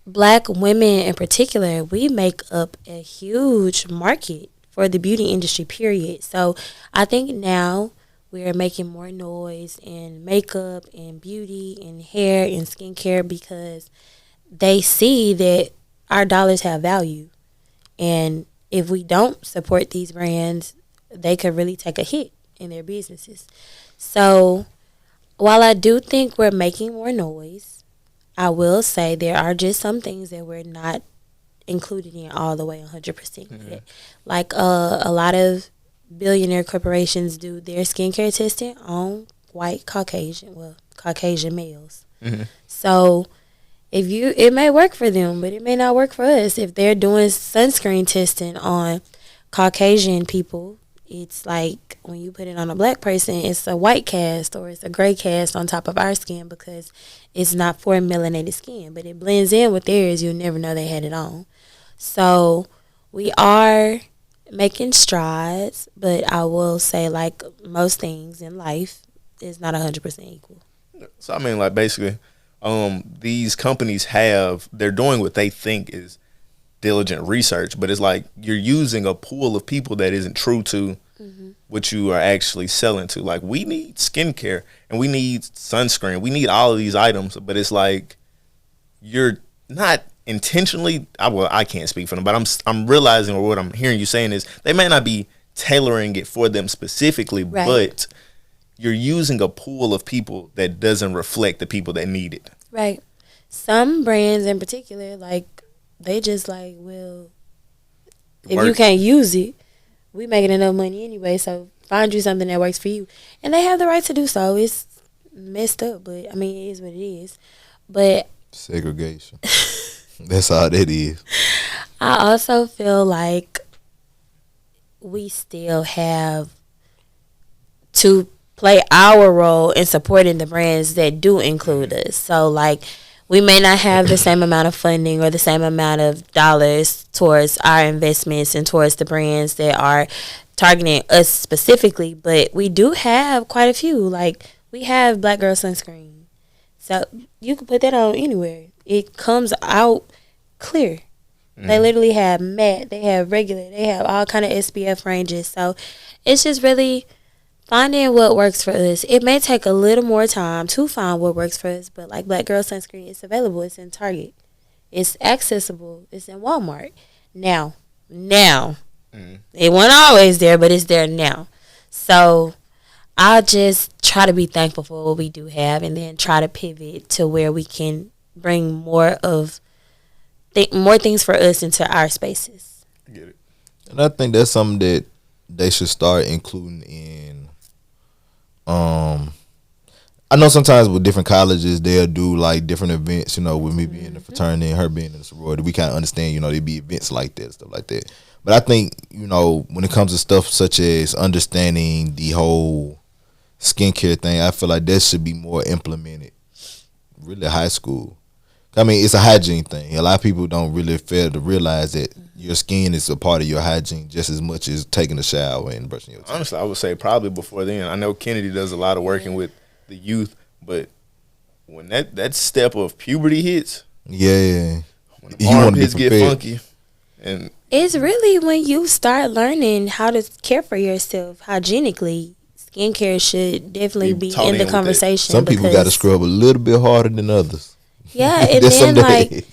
Black women in particular, we make up a huge market for the beauty industry, period. So I think now we're making more noise in makeup and beauty and hair and skincare because they see that our dollars have value. And if we don't support these brands, they could really take a hit in their businesses. So while I do think we're making more noise, I will say there are just some things that we're not included in all the way 100% yet. Like a lot of billionaire corporations do their skincare testing on white Caucasian males. So it may work for them, but it may not work for us. If they're doing sunscreen testing on Caucasian people, it's like when you put it on a Black person, it's a white cast or it's a gray cast on top of our skin because it's not for melanated skin, but it blends in with theirs. You'll never know they had it on. So we are making strides, but I will say, like most things in life, it's not 100% equal. So I mean, like, basically, these companies they're doing what they think is diligent research, but it's like you're using a pool of people that isn't true to what you are actually selling to. Like, we need skincare and we need sunscreen. We need all of these items, but it's like you're not intentionally. I can't speak for them, but I'm realizing, or what I'm hearing you saying is they may not be tailoring it for them specifically, Right. but you're using a pool of people that doesn't reflect the people that need it. Right. Some brands in particular, like, they just like, well, if you can't use it, we making enough money anyway, so find you something that works for you. And they have the right to do so. It's messed up, but I mean, it is what it is. But Segregation. That's all that is. I also feel like we still have to play our role in supporting the brands that do include us. So, like, we may not have the same amount of funding or the same amount of dollars towards our investments and towards the brands that are targeting us specifically, but we do have quite a few. Like, we have Black Girl Sunscreen. So, you can put that on anywhere. It comes out clear. They literally have matte, they have regular, they have all kind of SPF ranges. So, it's just really finding what works for us. It may take a little more time to find what works for us, but like Black Girl Sunscreen, it's available. It's in Target. It's accessible. It's in Walmart. Now. It wasn't always there, but it's there now. So I just try to be thankful for what we do have and then try to pivot to where we can bring more things for us into our spaces. I get it. And I think that's something that they should start including in. I know sometimes with different colleges they'll do like different events. You know, with me being in a fraternity and her being in a sorority, we kind of understand. You know, there'd be events like that, stuff like that. But I think, you know, when it comes to stuff such as understanding the whole skincare thing, I feel like that should be more implemented. Really, high school. I mean, it's a hygiene thing. A lot of people don't really fail to realize that your skin is a part of your hygiene just as much as taking a shower and brushing your teeth. Honestly, I would say probably before then. I know Kennedy does a lot of working with the youth, but when that step of puberty hits, yeah, when the armpits get funky, and it's really when you start learning how to care for yourself hygienically. Skincare should definitely be in the conversation. Some people got to scrub a little bit harder than others. Yeah, and then like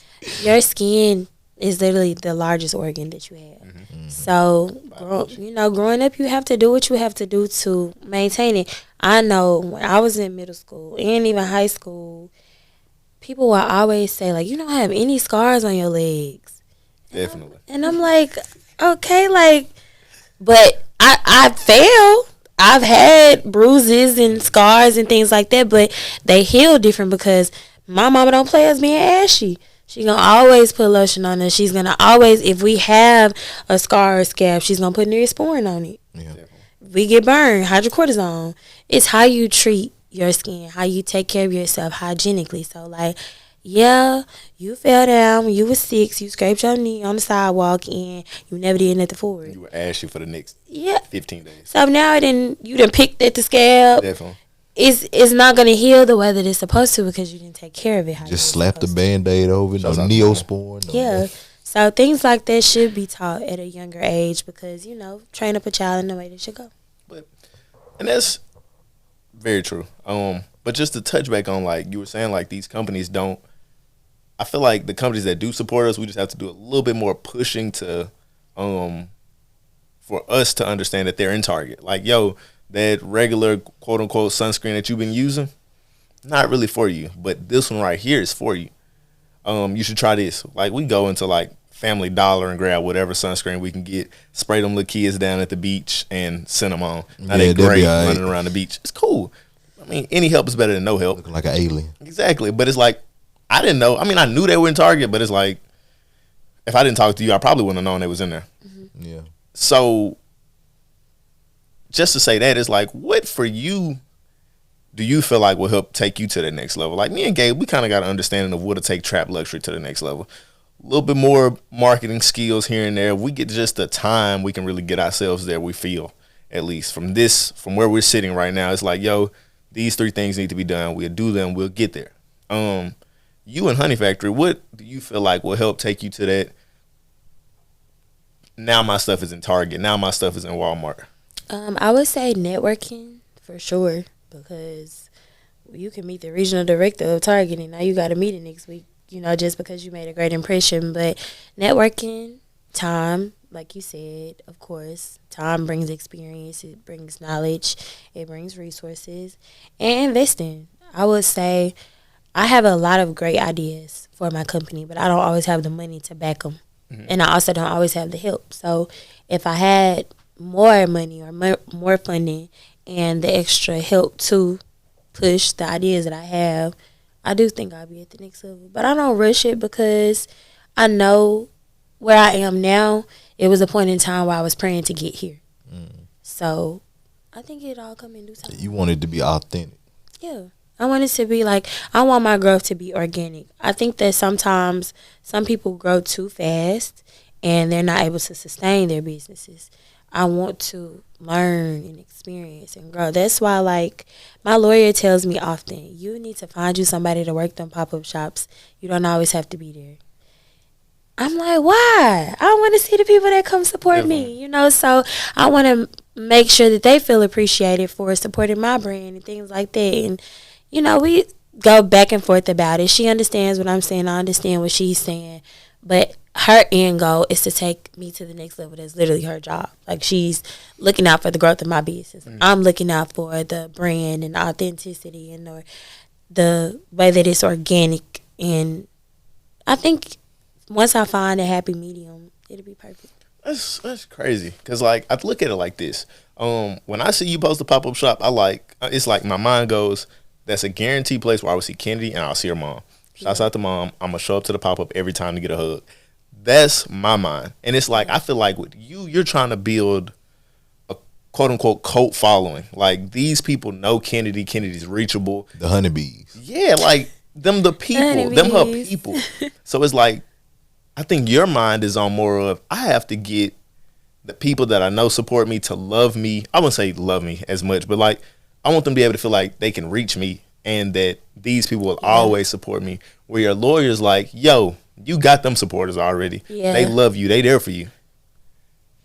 your skin is literally the largest organ that you have. So, growing up, you have to do what you have to do to maintain it. I know when I was in middle school and even high school, people will always say, like, you don't have any scars on your legs. definitely. And I'm like, okay, like, but I failed. I've had bruises and scars and things like that, but they heal different because my mama don't play us being ashy. She gonna always put lotion on us. She's gonna always, if we have a scar or scab, she's gonna put Neosporin on it. Yeah. If we get burned, hydrocortisone. It's how you treat your skin, how you take care of yourself hygienically. So, like, yeah, you fell down when you was 6, you scraped your knee on the sidewalk, and you never did nothing for it. You were ashy for the next 15 days. So now you done picked at the scab. Definitely. It's not gonna heal the way that it's supposed to because you didn't take care of it. Just slap the Band-Aid over, no Neosporin. Yeah. So things like that should be taught at a younger age because, train up a child in the way they should go. And that's very true. But just to touch back on, like, you were saying, like, these companies don't, I feel like the companies that do support us, we just have to do a little bit more pushing to, for us to understand that they're in Target. Like, yo, that regular quote unquote sunscreen that you've been using, not really for you. But this one right here is for you. You should try this. Like, we go into like Family Dollar and grab whatever sunscreen we can get, spray them little kids down at the beach and send them on. Now they great running around the beach. It's cool. I mean, any help is better than no help. Looking like an alien. Exactly. But it's like, I didn't know. I mean, I knew they were in Target, but it's like, if I didn't talk to you, I probably wouldn't have known they was in there. Mm-hmm. Yeah. So, just to say that, it's like, what for you do you feel like will help take you to the next level? Like, me and Gabe, we kind of got an understanding of what to take Trap Luxury to the next level. A little bit more marketing skills here and there. We get just the time we can really get ourselves there, we feel, at least. From where we're sitting right now, it's like, yo, these 3 things need to be done. We'll do them. We'll get there. You and Honey Factory, what do you feel like will help take you to that? Now my stuff is in Target. Now my stuff is in Walmart. I would say networking for sure because you can meet the regional director of Target and now you got a meeting next week, just because you made a great impression. But networking, time, like you said, of course, time brings experience, it brings knowledge, it brings resources, and investing. I would say I have a lot of great ideas for my company, but I don't always have the money to back them. Mm-hmm. And I also don't always have the help. So if I had more money or more funding and the extra help to push the ideas that I I do think I'll be at the next level. But I don't rush it because I know where I am now. It was a point in time where I was praying to get here. So I think it all come in due time. You want it to be authentic. Yeah. I want it to be like, I want my growth to be organic. I think that sometimes some people grow too fast and they're not able to sustain their businesses. I want to learn and experience and grow. That's why, like, my lawyer tells me often, you need to find you somebody to work them pop-up shops. You don't always have to be there. I'm like, why? I want to see the people that come support me, you know? So I want to make sure that they feel appreciated for supporting my brand and things like that. And, you know, we go back and forth about it. She understands what I'm saying. I understand what she's saying. But her end goal is to take me to the next level. That's literally her job. Like, she's looking out for the growth of my business. I'm looking out for the brand and authenticity and the way that it's organic. And I think once I find a happy medium, it'll be perfect. That's crazy. Because, like, I look at it like this. When I see you post a pop-up shop, it's like my mind goes, that's a guaranteed place where I will see Kennedy and I'll see her mom. Shouts out to mom. I'm going to show up to the pop-up every time to get a hug. That's my mind. And it's like, I feel like with you're trying to build a quote-unquote cult following. Like, these people know Kennedy. Kennedy's reachable. The honeybees. Yeah, like, them the people. Them her people. So it's like, I think your mind is on more of, I have to get the people that I know support me to love me. I wouldn't say love me as much, but, like, I want them to be able to feel like they can reach me and that these people will always support me. Where your lawyer's like, yo, you got them supporters already. Yeah. They love you. They there for you.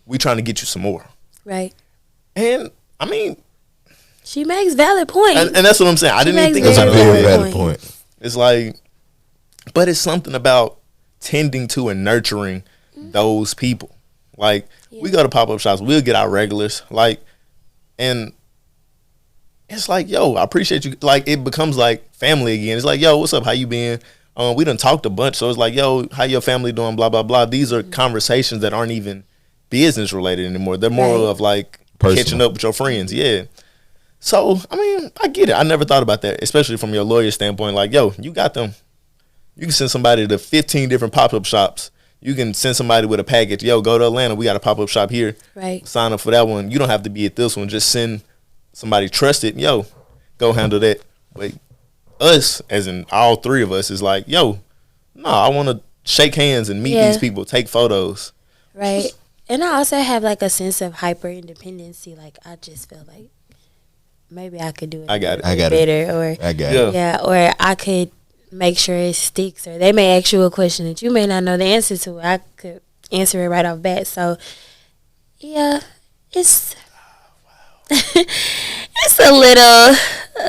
We trying to get you some more. Right. And, I mean, she makes valid points. And that's what I'm saying. I didn't even think that's about a very valid point. It's like, but it's something about tending to and nurturing those people. Like, we go to pop-up shops, we'll get our regulars, like, and it's like, yo, I appreciate you. Like, it becomes like family again. It's like, yo, what's up? How you been? We done talked a bunch, so it's like, yo, how your family doing? Blah blah blah. These are conversations that aren't even business related anymore. They're more of like catching up with your friends. Yeah. So I mean, I get it. I never thought about that, especially from your lawyer standpoint. Like, yo, you got them. You can send somebody to 15 different pop-up shops. You can send somebody with a package. Yo, go to Atlanta. We got a pop-up shop here. Right. Sign up for that one. You don't have to be at this one. Just send somebody trusted. Yo, go handle that. But us, as in all three of us, is like, yo, no, I want to shake hands and meet these people, take photos. Right. And I also have, like, a sense of hyper-independency. Like, I just feel like maybe I could do it better. Or, I got it. Yeah, or I could make sure it sticks, or they may ask you a question that you may not know the answer to. I could answer it right off bat. So yeah, it's it's a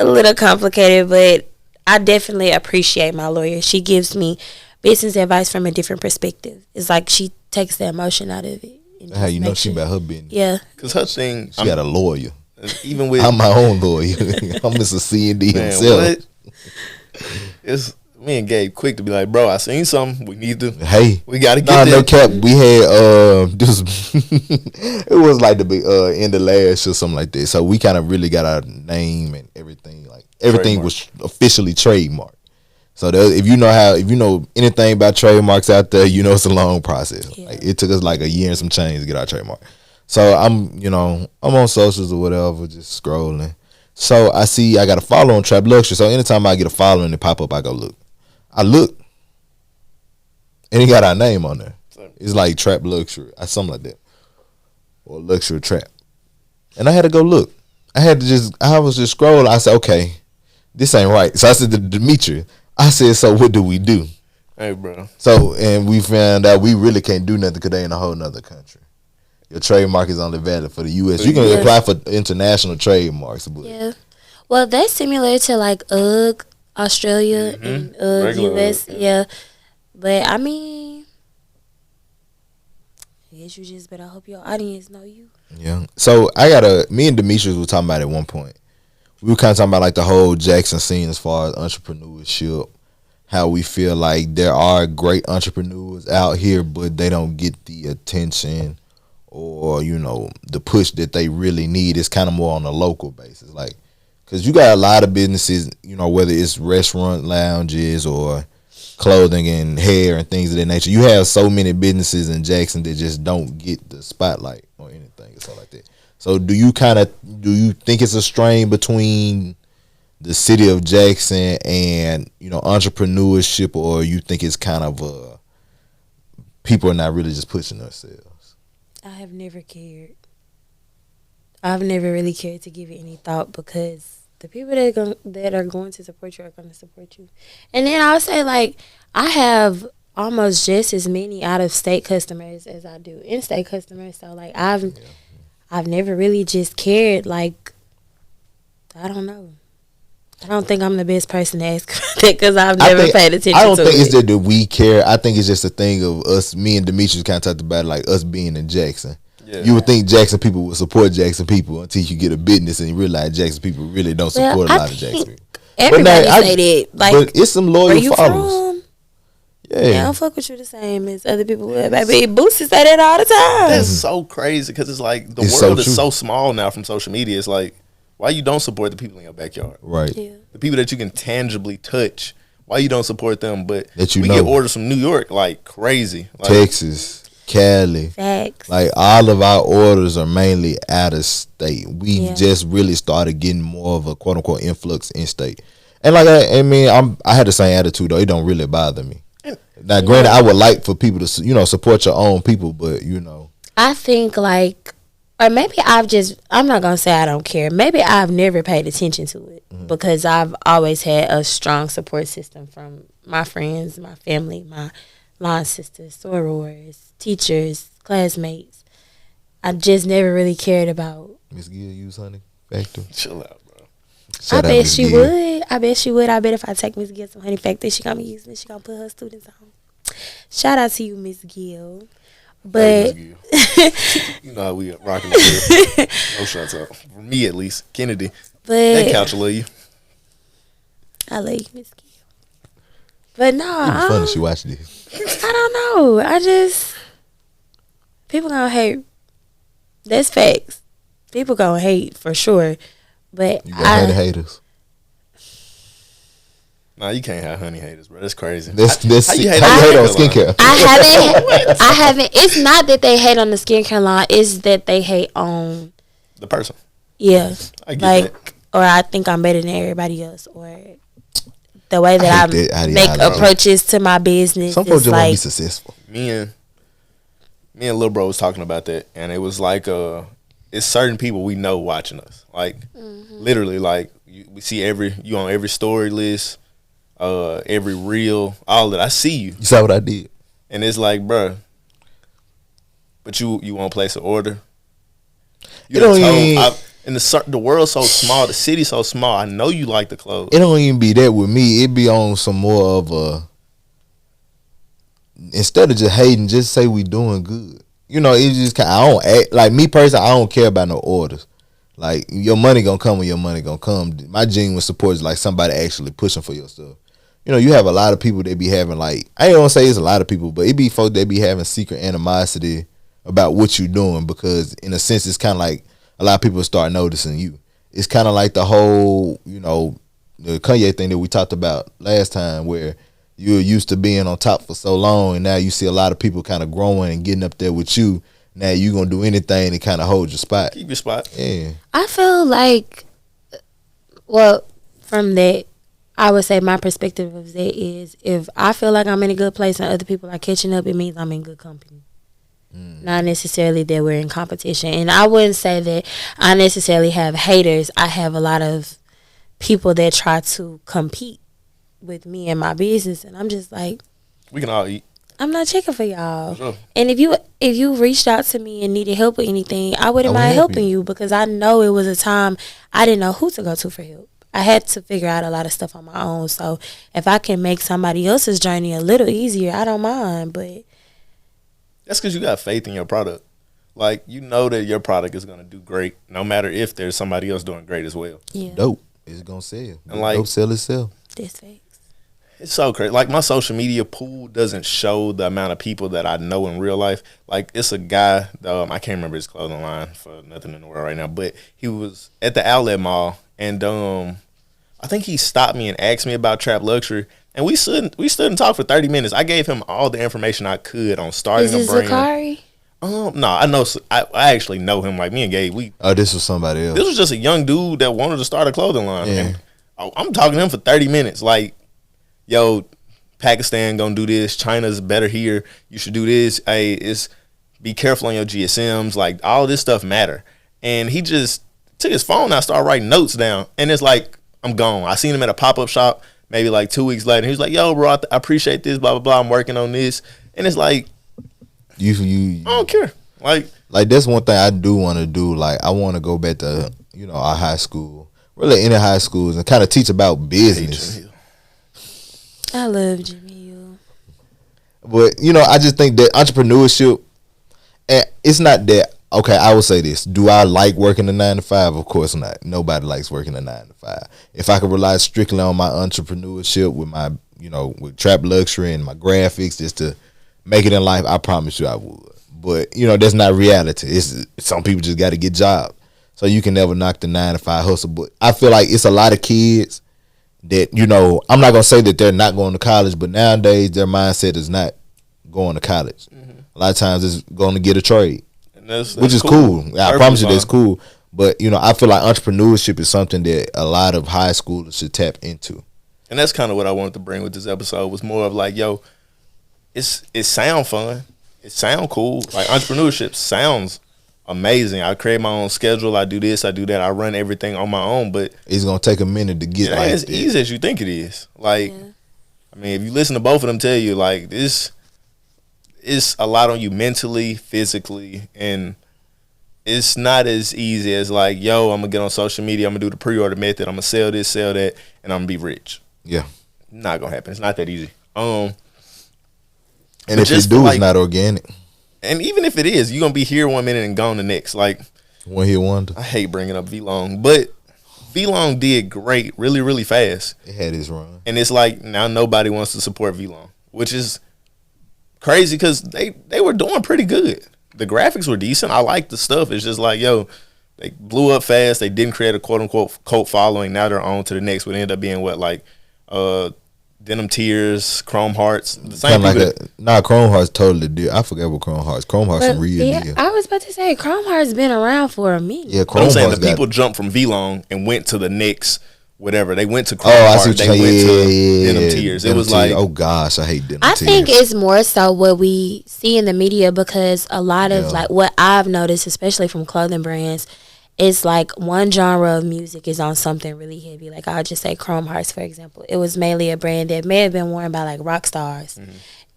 little complicated, but I definitely appreciate my lawyer. She gives me business advice from a different perspective. It's like she takes the emotion out of it. How you know she about her business? Yeah, because her thing, she got a lawyer. Even with I'm my own lawyer. I'm Mr. C&D himself. It's me and Gabe quick to be like, bro, I seen something. We need to. Hey, we got to get no cap. We had this. It was like the end of last or something like that. So we kind of really got our name and everything. Like everything was officially trademarked. So if you know anything about trademarks out there, you know it's a long process. Yeah. Like it took us like a year and some change to get our trademark. So I'm on socials or whatever, just scrolling. So I see I got a follow on Trap Luxury. So anytime I get a follow and it pop up, I go look. I look, and it got our name on there. It's like Trap Luxury, or something like that, or Luxury Trap. And I had to go look. I was just scrolling. I said, okay, this ain't right. So I said to Demetrius, I said, so what do we do? Hey, bro. So, and we found out we really can't do nothing because they in a whole nother country. Your trademark is only valid for the U.S. You can apply for international trademarks. But yeah. Well, that's similar to like UGG, Australia, and UGG, U.S. Yeah. But, I mean, I guess you just better hope your audience know you. Yeah. So, me and Demetrius were talking about it at one point. We were kind of talking about like the whole Jackson scene as far as entrepreneurship, how we feel like there are great entrepreneurs out here, but they don't get the attention or, the push that they really need. Is kind of more on a local basis. Like, because you got a lot of businesses, you know, whether it's restaurant lounges or clothing and hair and things of that nature. You have so many businesses in Jackson that just don't get the spotlight or anything or something like that. So do you think it's a strain between the city of Jackson and, you know, entrepreneurship, or you think it's kind of people are not really just pushing themselves? I have never cared. I've never really cared to give it any thought, because the people that are going to support you are going to support you. And then I'll say, like, I have almost just as many out-of-state customers as I do in-state customers. So, like, I've never really just cared. Like, I don't know. I don't think I'm the best person to ask that, because I've never paid attention to it. I don't think it's that we care. I think it's just a thing of us, me and Demetrius kind of talked about it, like us being in Jackson. Yeah. You would think Jackson people would support Jackson people until you get a business and you realize Jackson people really don't support a lot of Jackson people. Everybody say that. Like, but it's some loyal followers. From? Yeah, I don't fuck with you the same as other people would. Baby, Boosie say that all the time. That's so crazy, because it's like the world is so small now from social media. It's like, why you don't support the people in your backyard? Right. Yeah. The people that you can tangibly touch. Why you don't support them? But that we get orders from New York like crazy. Like, Texas, Cali. Facts. Like, all of our orders are mainly out of state. We just really started getting more of a quote unquote influx in state. And like, I mean, I had the same attitude though. It don't really bother me. Now, granted, I would like for people to, you know, support your own people, but, you know. I think, like, or maybe I'm not going to say I don't care. Maybe I've never paid attention to it, because I've always had a strong support system from my friends, my family, my line sisters, sorors, teachers, classmates. I just never really cared about. Miss Gill use honey factory? Chill out, bro. I bet she would. I bet she would. I bet if I take Miss Gill some honey factory, she gonna be using it. She gonna put her students on. Shout out to you, Miss Gill. But you know how we rocking the no shots out. For me, at least. Kennedy. But that couch will love you. I love you, Miss Gill. But no, it's funny she watched this. I don't know. I just, people gonna hate. That's facts. People gonna hate for sure. But you got haters. Nah, you can't have honey haters, bro. That's crazy. How you hate on skincare? I haven't. It's not that they hate on the skincare line. It's that they hate on the person. Yeah, I get like that. Or I think I'm better than everybody else, or the way that I make approaches to my business. Some folks just want to be successful. Me and Lil Bro was talking about that, and it was like it's certain people we know watching us, like literally, like we see you on every story list. Every reel, all that. I see you. You saw what I did, and it's like, bruh, but you won't place an order. You don't and the world's so small, the city's so small. I know you like the clothes. It don't even be that with me. It be on some more of a. Instead of just hating, just say we doing good. You know, it just I don't act like me personally. I don't care about no orders. Like, your money gonna come when your money gonna come. My genuine support is like somebody actually pushing for your stuff. You know, you have a lot of people that be having, like, I ain't gonna say it's a lot of people, but it be folks that be having secret animosity about what you doing, because in a sense it's kind of like a lot of people start noticing you. It's kind of like the whole, you know, the Kanye thing that we talked about last time, where you were used to being on top for so long, and now you see a lot of people kind of growing and getting up there with you. Now you gonna do anything to kind of hold your spot. Keep your spot. Yeah. I feel like, well, from that, I would say my perspective of that is, if I feel like I'm in a good place and other people are catching up, it means I'm in good company. Not necessarily that we're in competition. And I wouldn't say that I necessarily have haters. I have a lot of people that try to compete with me and my business, and I'm just like, we can all eat. I'm not checking for y'all. Sure. And if you reached out to me and needed help with anything, I wouldn't mind helping you, because I know it was a time I didn't know who to go to for help. I had to figure out a lot of stuff on my own. So if I can make somebody else's journey a little easier, I don't mind. But that's because you got faith in your product. Like, you know that your product is going to do great, no matter if there's somebody else doing great as well. Yeah. Dope. It's going to sell. And like, dope sell itself. That's facts. It's so crazy. Like, my social media pool doesn't show the amount of people that I know in real life. Like, it's a guy, I can't remember his clothing line for nothing in the world right now, but he was at the outlet mall, and I think he stopped me and asked me about Trap Luxury, and we stood and talked for 30 minutes. I gave him all the information I could on starting a brand. Zakari? No, I know. I actually know him. Like, me and Gabe, This was somebody else. this was just a young dude that wanted to start a clothing line. Yeah. And I'm talking to him for 30 minutes. Like, yo, Pakistan gonna do this. China's better here. You should do this. Hey, be careful on your GSMs. Like, all this stuff matter. And he just took his phone out, started writing notes down, and it's like, I'm gone. I seen him at a pop-up shop maybe like 2 weeks later. He was like, yo, bro, I appreciate this, blah, blah, blah. I'm working on this. And it's like, I don't care. Like that's one thing I do want to do. Like, I want to go back to, our high school, really any high schools, and kind of teach about business. I love Jimmy Hill. But, I just think that entrepreneurship, and it's not that, okay, I will say this. Do I like working a 9 to 5? Of course not. Nobody likes working a 9 to 5. If I could rely strictly on my entrepreneurship with my, with Trap Luxury and my graphics just to make it in life, I promise you I would. But, that's not reality. It's some people just got to get jobs. So you can never knock the 9 to 5 hustle. But I feel like it's a lot of kids that, I'm not going to say that they're not going to college, but nowadays their mindset is not going to college. Mm-hmm. A lot of times it's going to get a trade, which is cool. I promise you that's cool. But, I feel like entrepreneurship is something that a lot of high schoolers should tap into. And that's kind of what I wanted to bring with this episode, was more of like, yo, it sound fun. It sound cool. Like, entrepreneurship sounds amazing. I create my own schedule. I do this, I do that. I run everything on my own, but it's going to take a minute to get like as easy as you think it is. Like, I mean, if you listen to both of them tell you, like, this is a lot on you mentally, physically, and it's not as easy as like, yo, I'm going to get on social media, I'm going to do the pre-order method, I'm going to sell this, sell that, and I'm going to be rich. Yeah. Not going to happen. It's not that easy. And if you do, like, it's not organic. And even if it is, you're going to be here 1 minute and gone the next. Like, one hit wonder. I hate bringing up V-Long, but V-Long did great really, really fast. It had its run. And it's like, now nobody wants to support V-Long, which is crazy because they were doing pretty good. The graphics were decent. I like the stuff. It's just like, yo, they blew up fast. They didn't create a quote-unquote cult following. Now they're on to the next. What ended up being what, like, Denim Tears, Chrome Hearts, the same people. Chrome Hearts totally did. I forget what Chrome Hearts. Chrome Hearts some real deal. I was about to say Chrome Hearts been around for a minute. Yeah, Chrome Hearts. I'm saying the people jumped from V-Long and went to the next, whatever. They went to Chrome Hearts. They went to Denim Tears. Denim it was Tears. like, oh gosh, I hate Denim Tears. I think it's more so what we see in the media, because a lot of like what I've noticed, especially from clothing brands, it's like one genre of music is on something really heavy. Like, I'll just say Chrome Hearts, for example. It was mainly a brand that may have been worn by like rock stars. Mm-hmm.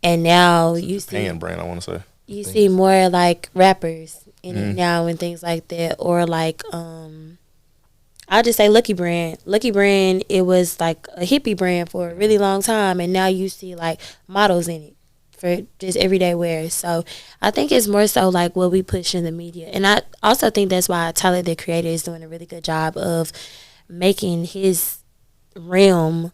And now you see Japan brand, I want to say. You see more like rappers in it now and things like that. Or like I'll just say Lucky Brand. Lucky Brand, it was like a hippie brand for a really long time, and now you see like models in it for just everyday wear. So I think it's more so like what we push in the media. And I also think that's why Tyler, the creator, is doing a really good job of making his realm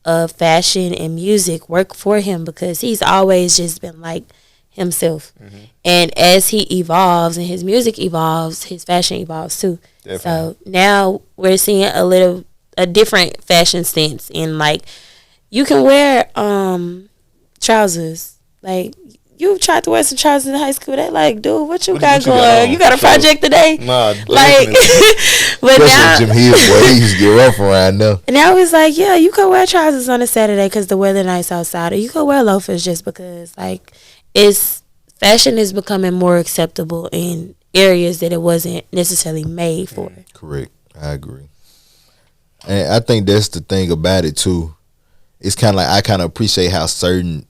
of fashion and music work for him, because he's always just been like himself. Mm-hmm. And as he evolves and his music evolves, his fashion evolves too. Definitely. So now we're seeing a different fashion sense in, like, you can wear trousers. Like, you tried to wear some trousers in high school. They like, dude, what you got going? You got a project today? Nah, like, but now Jim Hill, boy, he used to get rough around now. And now it's like, yeah, you could wear trousers on a Saturday because the weather nice outside, or you could wear loafers just because, like, fashion is becoming more acceptable in areas that it wasn't necessarily made for. Correct, I agree, and I think that's the thing about it too. It's kind of like, I kind of appreciate how certain,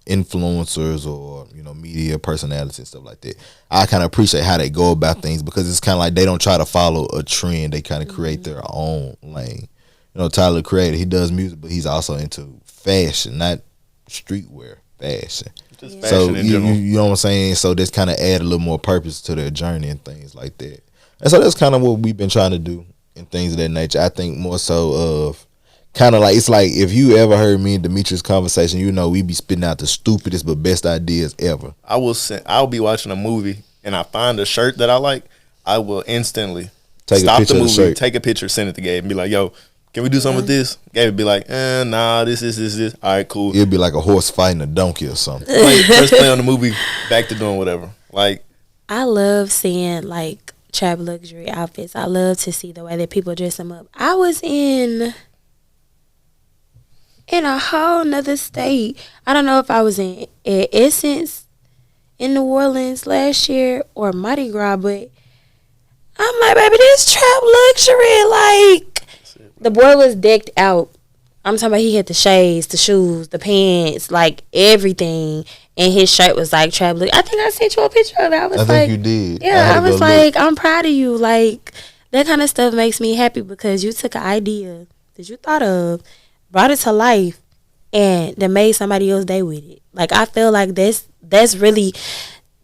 influencers or media personalities and stuff like that, I kind of appreciate how they go about things, because it's kind of like they don't try to follow a trend. They kind of create their own lane. Tyler, creator, he does music, but he's also into fashion, not streetwear, fashion. Just so fashion in general. You know what I'm saying? So that's kind of add a little more purpose to their journey and things like that. And so that's kind of what we've been trying to do and things of that nature. I think more so of kind of like, it's like if you ever heard me and Demetrius conversation, you know we be spitting out the stupidest but best ideas ever. I'll be watching a movie and I find a shirt that I like. I will instantly Take a stop picture the of the movie, shirt. take a picture, send it to Gabe, and be like, "Yo, can we do something with this?" Gabe would be like, "Nah, this. All right, cool." It'd be like a horse fighting a donkey or something. First play on the movie, back to doing whatever. Like, I love seeing like trap luxury outfits. I love to see the way that people dress them up. I was in a whole nother state. I don't know if I was in Essence in New Orleans last year or Mardi Gras, but I'm like, baby, this trap luxury. Like, the boy was decked out. I'm talking about he had the shades, the shoes, the pants, like everything. And his shirt was like trap luxury. I think I sent you a picture of it. I was I like, think you did. yeah, I had to was go like, look. I'm proud of you. Like, that kind of stuff makes me happy because you took an idea that you thought of, brought it to life, and then made somebody else day with it. Like, I feel like that's really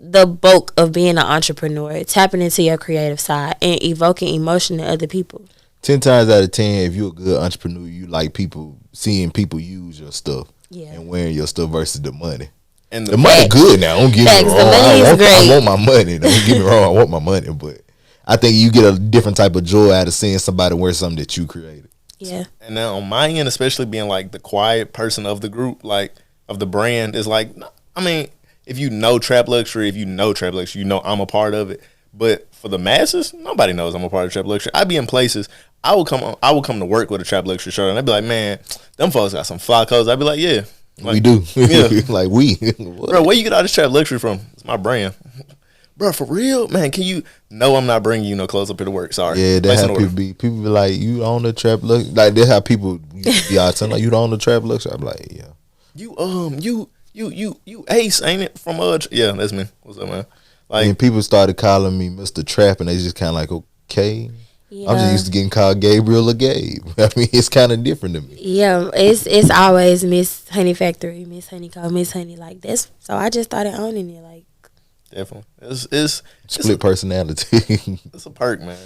the bulk of being an entrepreneur, tapping into your creative side and evoking emotion in other people. 10 times out of 10, if you're a good entrepreneur, you like seeing people use your stuff Yeah. and wearing your stuff versus the money. and The money Facts. good now. Don't get me Facts. wrong. The money is I great. want my money. Don't get me wrong. I want my money, but I think you get a different type of joy out of seeing somebody wear something that you created. Yeah. And now on my end, especially being like the quiet person of the group, like of the brand, is like, I mean, if you know trap luxury, you know I'm a part of it. But for the masses, nobody knows I'm a part of trap luxury. I be in places. I will come to work with a trap luxury shirt, and I'd be like, man, them folks got some fly clothes. I'd be like, yeah, like, We do. Yeah. Like we. bro, where you get all this trap luxury from? It's my brand. Bro, for real, man. Can you? No, I'm not bringing you no clothes up here to work. Sorry. Yeah, Place that's an how order. people be. People be like, you own the trap luxury. Like, that's how people used to be out telling, like, you don't own the trap luxury. I'm like, yeah. You Ace, ain't it? From yeah, that's me. What's up, man? Like, And people started calling me Mr. Trap, and they just kind of like, okay. Yeah. I'm just used to getting called Gabriel or Gabe. I mean, it's kind of different to me. Yeah, it's always Miss Honey Factory, Miss Honey Co, Miss Honey, like this. So I just started owning it. Like, definitely, it's Split personality. it's a perk, man.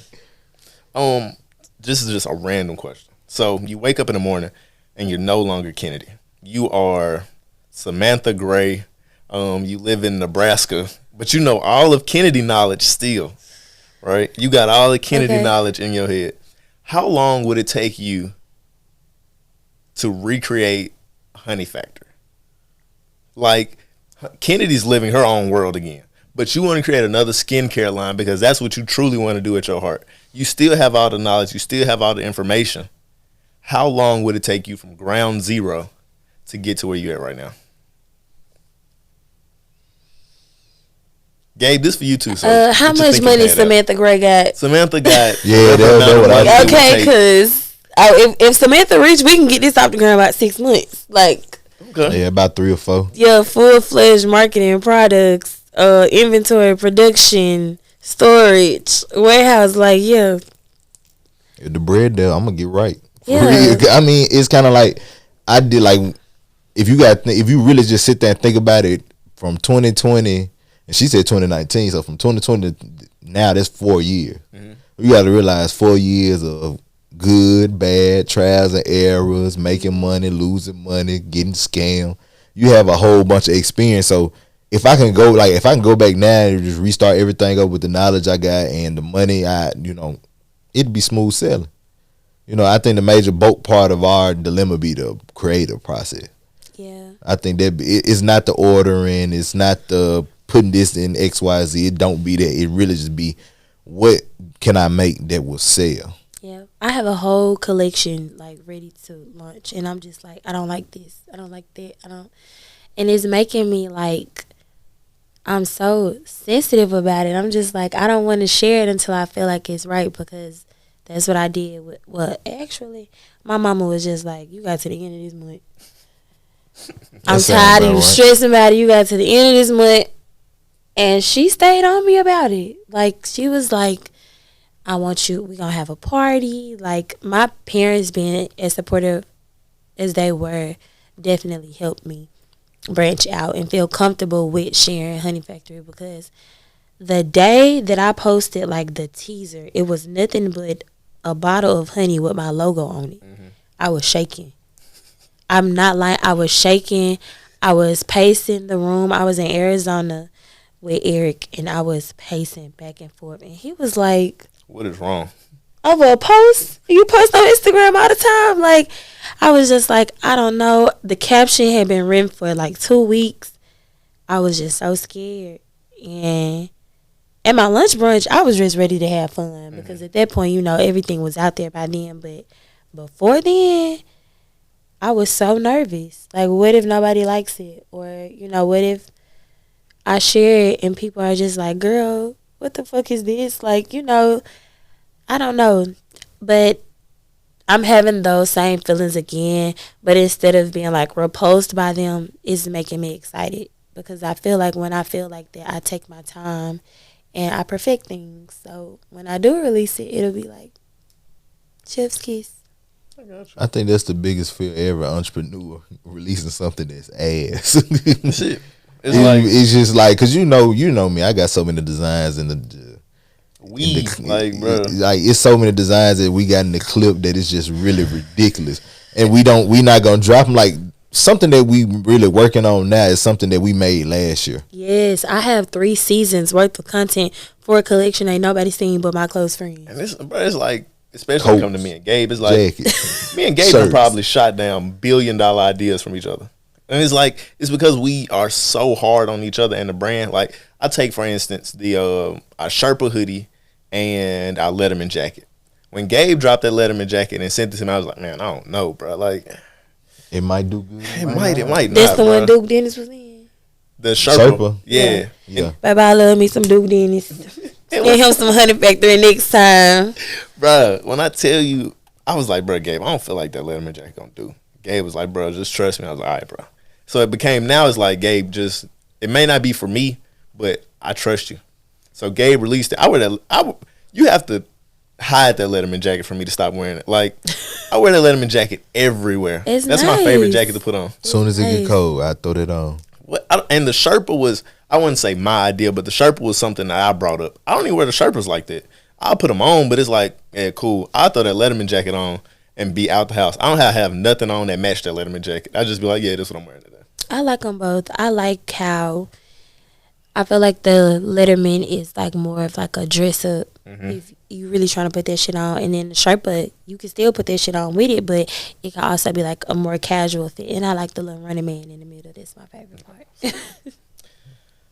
This is just a random question. So you wake up in the morning and you're no longer Kennedy. You are Samantha Gray. You live in Nebraska, but you know all of Kennedy knowledge still, right? You got all the Kennedy Okay. knowledge in your head. How long would it take you to recreate Honey Factory? Like, Kennedy's living her own world again, but you want to create another skincare line because that's what you truly want to do at your heart. You still have all the knowledge. You still have all the information. How long would it take you from ground zero to get to where you're at right now? Gabe, this for you too. So how get your much thinking money hat up. Samantha Gray got? Samantha got Yeah, whatever that's amount of what I money it would Okay, take. because if Samantha rich, we can get this off the ground about 6 months. Like, Okay. Yeah, about 3 or 4. yeah, full-fledged marketing, products, inventory, production, storage, warehouse. Like, yeah. If the bread there, I'm gonna get right. For Yeah. real. I mean, it's kind of like I did. Like, if you really just sit there and think about it, from 2020, and she said 2019, so from 2020 to now, that's 4 years. You got to realize 4 years of good, bad, trials and errors, making money, losing money, getting scammed. You have a whole bunch of experience. So if I can go back now and just restart everything up with the knowledge I got and the money it'd be smooth sailing. I think the major bulk part of our dilemma be the creative process. Yeah. I think that it's not the ordering, it's not the putting this in XYZ. It don't be that. It really just be, what can I make that will sell? Yeah. I have a whole collection, like, ready to launch. And I'm just like, I don't like this. I don't like that. And it's making me, like, I'm so sensitive about it. I'm just like, I don't want to share it until I feel like it's right, because that's what I did with, actually, my mama was just like, you got to the end of this month. I'm sound tired of about you right. stressing about it. You got to the end of this month. And she stayed on me about it. Like, she was like, I want you, we going to have a party. Like, my parents being as supportive as they were definitely helped me branch out and feel comfortable with sharing Honey Factory, because the day that I posted, like, the teaser, it was nothing but a bottle of honey with my logo on it. I was shaking. I'm not lying. I was shaking. I was pacing the room. I was in Arizona with Eric, and I was pacing back and forth. And he was like, What is wrong? over a post? You post on Instagram all the time? Like, I was just like, I don't know. The caption had been written for like 2 weeks. I was just so scared. And at my lunch brunch, I was just ready to have fun because at that point, you know, everything was out there by then. But before then, I was so nervous. Like, what if nobody likes it? Or, you know, what if I share it and people are just like, girl, what the fuck is this? Like, you know, I don't know. But I'm having those same feelings again. But instead of being like repulsed by them, it's making me excited. Because I feel like when I feel like that, I take my time and I perfect things. So when I do release it, it'll be like chef's kiss. I think that's the biggest fear ever, entrepreneur releasing something that's ass. Shit. It's just like, cause you know me. I got so many designs in the weed, like, bro. Like, it's so many designs that we got in the clip that it's just really ridiculous, and we not gonna drop them. Like, something that we really working on now is something that we made last year. Yes, I have 3 seasons worth of content for a collection ain't nobody seen but my close friends. And it's like, especially when it come to me and Gabe, it's like Jacket. me and Gabe have probably shot down $1 billion ideas from each other. And it's like, it's because we are so hard on each other and the brand. Like, I take, for instance, the our Sherpa hoodie and our Letterman jacket. When Gabe dropped that Letterman jacket and sent it to me, I was like, man, I don't know, bro. Like, it might do good. It might not. That's the one Duke Dennis was in. The Sherpa. Yeah. Baby, I love me some Duke Dennis. Get him some Honey Factory next time. Bro, when I tell you, I was like, bro, Gabe, I don't feel like that Letterman jacket gonna do. Gabe was like, bro, just trust me. I was like, all right, bro. So it became, now it's like, Gabe, just, it may not be for me, but I trust you. So Gabe released it. You have to hide that Letterman jacket for me to stop wearing it. Like, I wear that Letterman jacket everywhere. It's That's nice. my favorite jacket to put on. As soon as it get cold, I throw that on. And the Sherpa was, I wouldn't say my idea, but the Sherpa was something that I brought up. I don't even wear the Sherpas like that. I'll put them on, but it's like, yeah, cool. I'll throw that Letterman jacket on and be out the house. I don't have nothing on that match that Letterman jacket. I just be like, yeah, this is what I'm wearing today. I like them both. I like how I feel like the Letterman is like more of like a dress up. If you really trying to put that shit on, and then the Sherpa, you can still put that shit on with it, but it can also be like a more casual fit. And I like the little running man in the middle. That's my favorite part.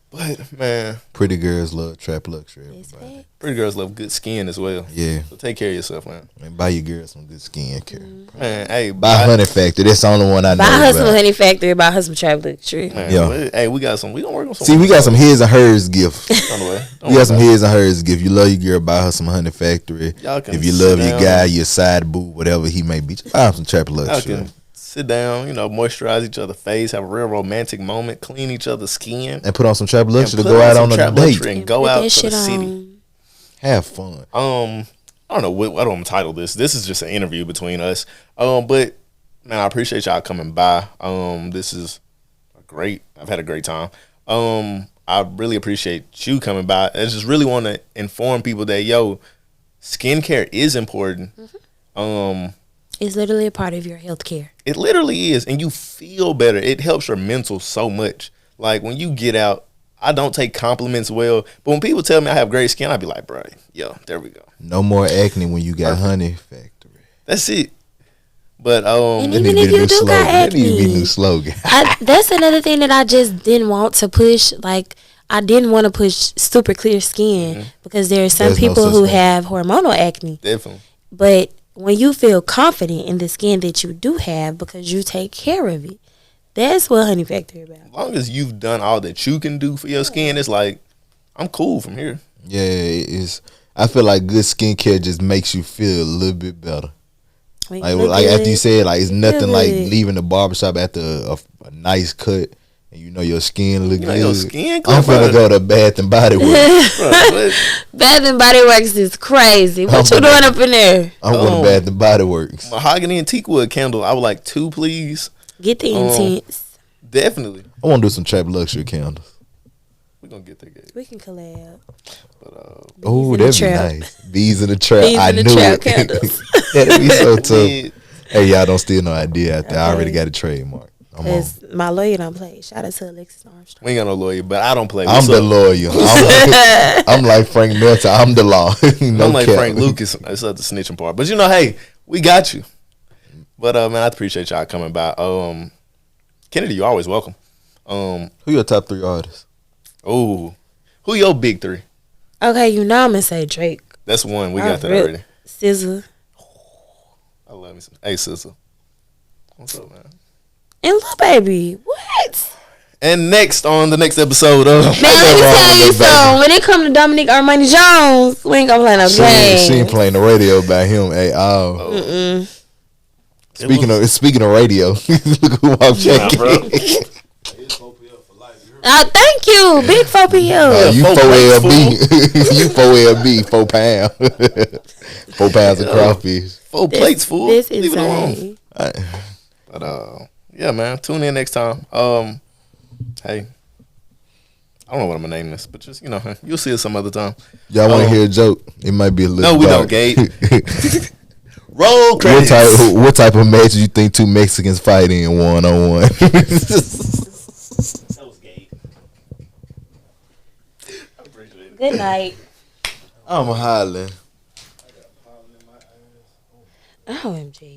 But, man, pretty girls love trap luxury. Everybody. Pretty girls love good skin as well. Yeah. So take care of yourself, man. And buy your girl some good skin care. Man, hey, buy Honey Factory. That's the only one I know. Buy her some Honey Factory. Buy her some trap luxury. Man, yeah. Hey, we gonna work on some. See, we got some his and hers gift. On the way. We got some his and hers gift. You love your girl, buy her some Honey Factory. If you love your guy, your side boo, whatever he may be, just buy him some trap luxury. Sit down, moisturize each other's face, have a real romantic moment, clean each other's skin, and put on some trap luxury to go out on a date and go out to the city. Have fun. I don't know what I'm title this. This is just an interview between us. But man, I appreciate y'all coming by. This is great. I've had a great time. I really appreciate you coming by. I just really want to inform people that skincare is important. It's literally a part of your health care. It literally is. And you feel better. It helps your mental so much. Like, when you get out, I don't take compliments well. But when people tell me I have great skin, I be like, bro, there we go. No more acne when you got Honey Factory. That's it. But and even if you do got acne, that needs to be a new slogan. That's another thing that I just didn't want to push. Like, I didn't want to push super clear skin because there are some people who have hormonal acne. Definitely. But when you feel confident in the skin that you do have because you take care of it, that's what Honey Factory about. As long as you've done all that you can do for your skin, it's like, I'm cool from here. Yeah, it's. I feel like good skincare just makes you feel a little bit better. Like after you said, like, it's nothing like leaving the barbershop after a nice cut and your skin look good. Your skin I'm finna go to Bath and Body Works. Bath and Body Works is crazy. What you doing up in there? I'm going to Bath and Body Works. Mahogany and teakwood candle. I would like 2, please. Get the intense. Definitely. I want to do some trap luxury candles. We're going to get that, Gabe. We can collab. Oh, that'd be nice. Bees in the trap. Bees I in the knew trap it. candles. That'd be so tough. Hey, y'all don't steal no idea out there. I already Okay. got a trademark. I'm on. Cause my lawyer don't play. Shout out to Alexis Armstrong. We ain't got no lawyer, but I don't play. I'm What's the up? lawyer. I'm like Frank Melton. I'm the law. No I'm like cap. Frank Lucas. It's at the snitching part. But hey, we got you. But man, I appreciate y'all coming by. Kennedy, you always welcome. Who your top 3 artists? Who your big 3? Okay, you know I'm gonna say Drake. That's one. We I got that really- already. SZA I love me some. Hey, sister. What's up, man? and Lil Baby. What? And next on the next episode of Man, let me tell you something. When it come to Dominique Armani Jones, we ain't gonna play no She games. ain't playing the radio about him at all. Mm-mm. Speaking of radio, look who walked Nah, in. bro. Thank you, big 4PL. You 4 4LB. You 4LB, 4 pounds. 4 pounds of crawfish. 4 plates, fool. This Leave it alone. insane. But yeah, man. Tune in next time. Hey, I don't know what I'm gonna name this, but just you'll see it some other time. Y'all want to hear a joke? It might be a little No, we dark. don't, Gabe. Roll credits. What type of match do you think 2 Mexicans fight in 1-on-1? That was Gabe. I appreciate it. Good night. I'm hollering. OMG.